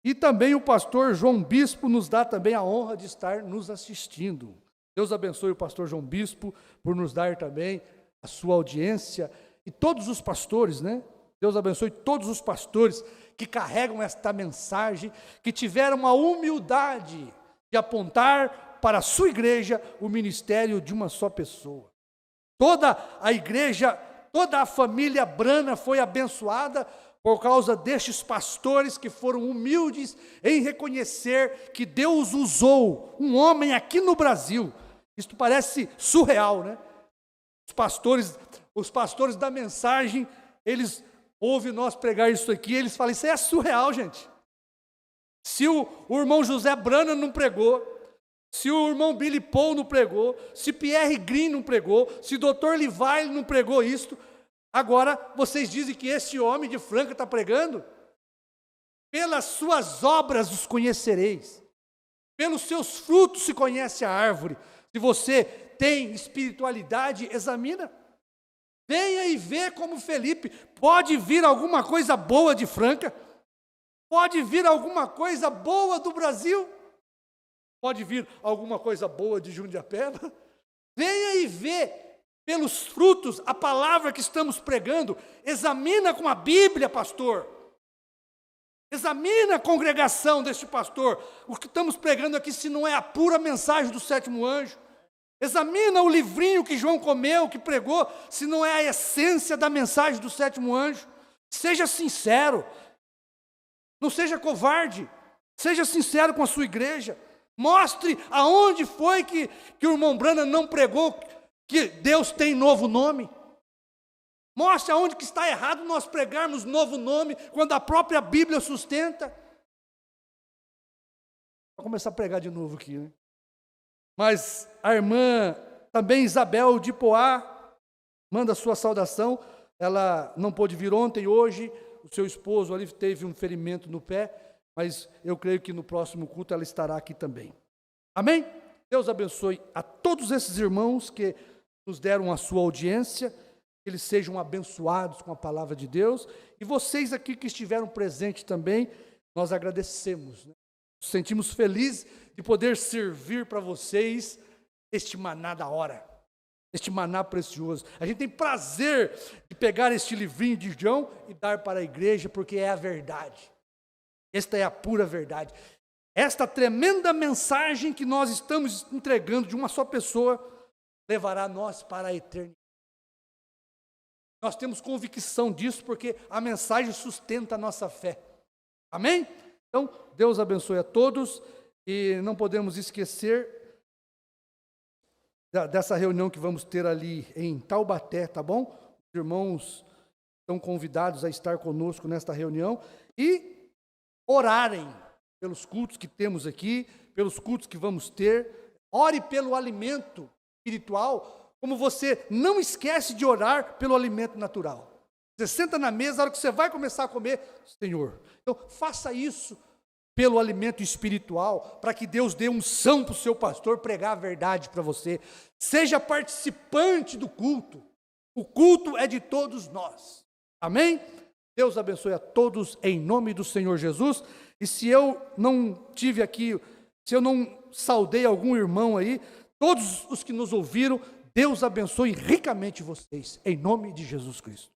E também o pastor João Bispo nos dá também a honra de estar nos assistindo. Deus abençoe o pastor João Bispo por nos dar também a sua audiência. E todos os pastores, né? Deus abençoe todos os pastores que carregam esta mensagem, que tiveram a humildade de apontar para a sua igreja o ministério de uma só pessoa. Toda a igreja, toda a família Brana foi abençoada por causa destes pastores que foram humildes em reconhecer que Deus usou um homem aqui no Brasil. Isto parece surreal, né? Os pastores da mensagem, eles ouvem nós pregar isso aqui, eles falam, isso é surreal, gente. Se o irmão José Brana não pregou, se o irmão Billy Paul não pregou, se Pierre Green não pregou, se o Dr. Levi não pregou isto, agora vocês dizem que esse homem de Franca está pregando? Pelas suas obras os conhecereis, pelos seus frutos se conhece a árvore. Se você tem espiritualidade, examina. Venha e vê como Felipe. Pode vir alguma coisa boa de Franca? Pode vir alguma coisa boa do Brasil? Pode vir alguma coisa boa de Jundiapeba? Venha e vê pelos frutos a palavra que estamos pregando. Examina com a Bíblia, pastor. Examina a congregação deste pastor. O que estamos pregando aqui, se não é a pura mensagem do sétimo anjo. Examina o livrinho que João comeu, que pregou, se não é a essência da mensagem do sétimo anjo. Seja sincero. Não seja covarde. Seja sincero com a sua igreja. Mostre aonde foi que o irmão Brana não pregou que Deus tem novo nome. Mostre aonde que está errado nós pregarmos novo nome, quando a própria Bíblia sustenta. Vou começar a pregar de novo aqui, né? Mas a irmã também Isabel de Poá manda sua saudação. Ela não pôde vir ontem, hoje o seu esposo ali teve um ferimento no pé, mas eu creio que no próximo culto ela estará aqui também. Amém? Deus abençoe a todos esses irmãos que nos deram a sua audiência, que eles sejam abençoados com a palavra de Deus, e vocês aqui que estiveram presentes também, nós agradecemos, né? Nos sentimos felizes de poder servir para vocês este maná da hora, este maná precioso. A gente tem prazer de pegar este livrinho de João e dar para a igreja, porque é a verdade. Esta é a pura verdade. Esta tremenda mensagem que nós estamos entregando de uma só pessoa levará nós para a eternidade. Nós temos convicção disso porque a mensagem sustenta a nossa fé. Amém? Então, Deus abençoe a todos e não podemos esquecer dessa reunião que vamos ter ali em Taubaté, tá bom? Os irmãos estão convidados a estar conosco nesta reunião e orarem pelos cultos que temos aqui, pelos cultos que vamos ter. Ore pelo alimento espiritual, como você não esquece de orar pelo alimento natural. Você senta na mesa, a hora que você vai começar a comer, Senhor. Então, faça isso pelo alimento espiritual, para que Deus dê unção para o seu pastor pregar a verdade para você. Seja participante do culto. O culto é de todos nós. Amém? Deus abençoe a todos em nome do Senhor Jesus. E se eu não tive aqui, se eu não saudei algum irmão aí, todos os que nos ouviram, Deus abençoe ricamente vocês, em nome de Jesus Cristo.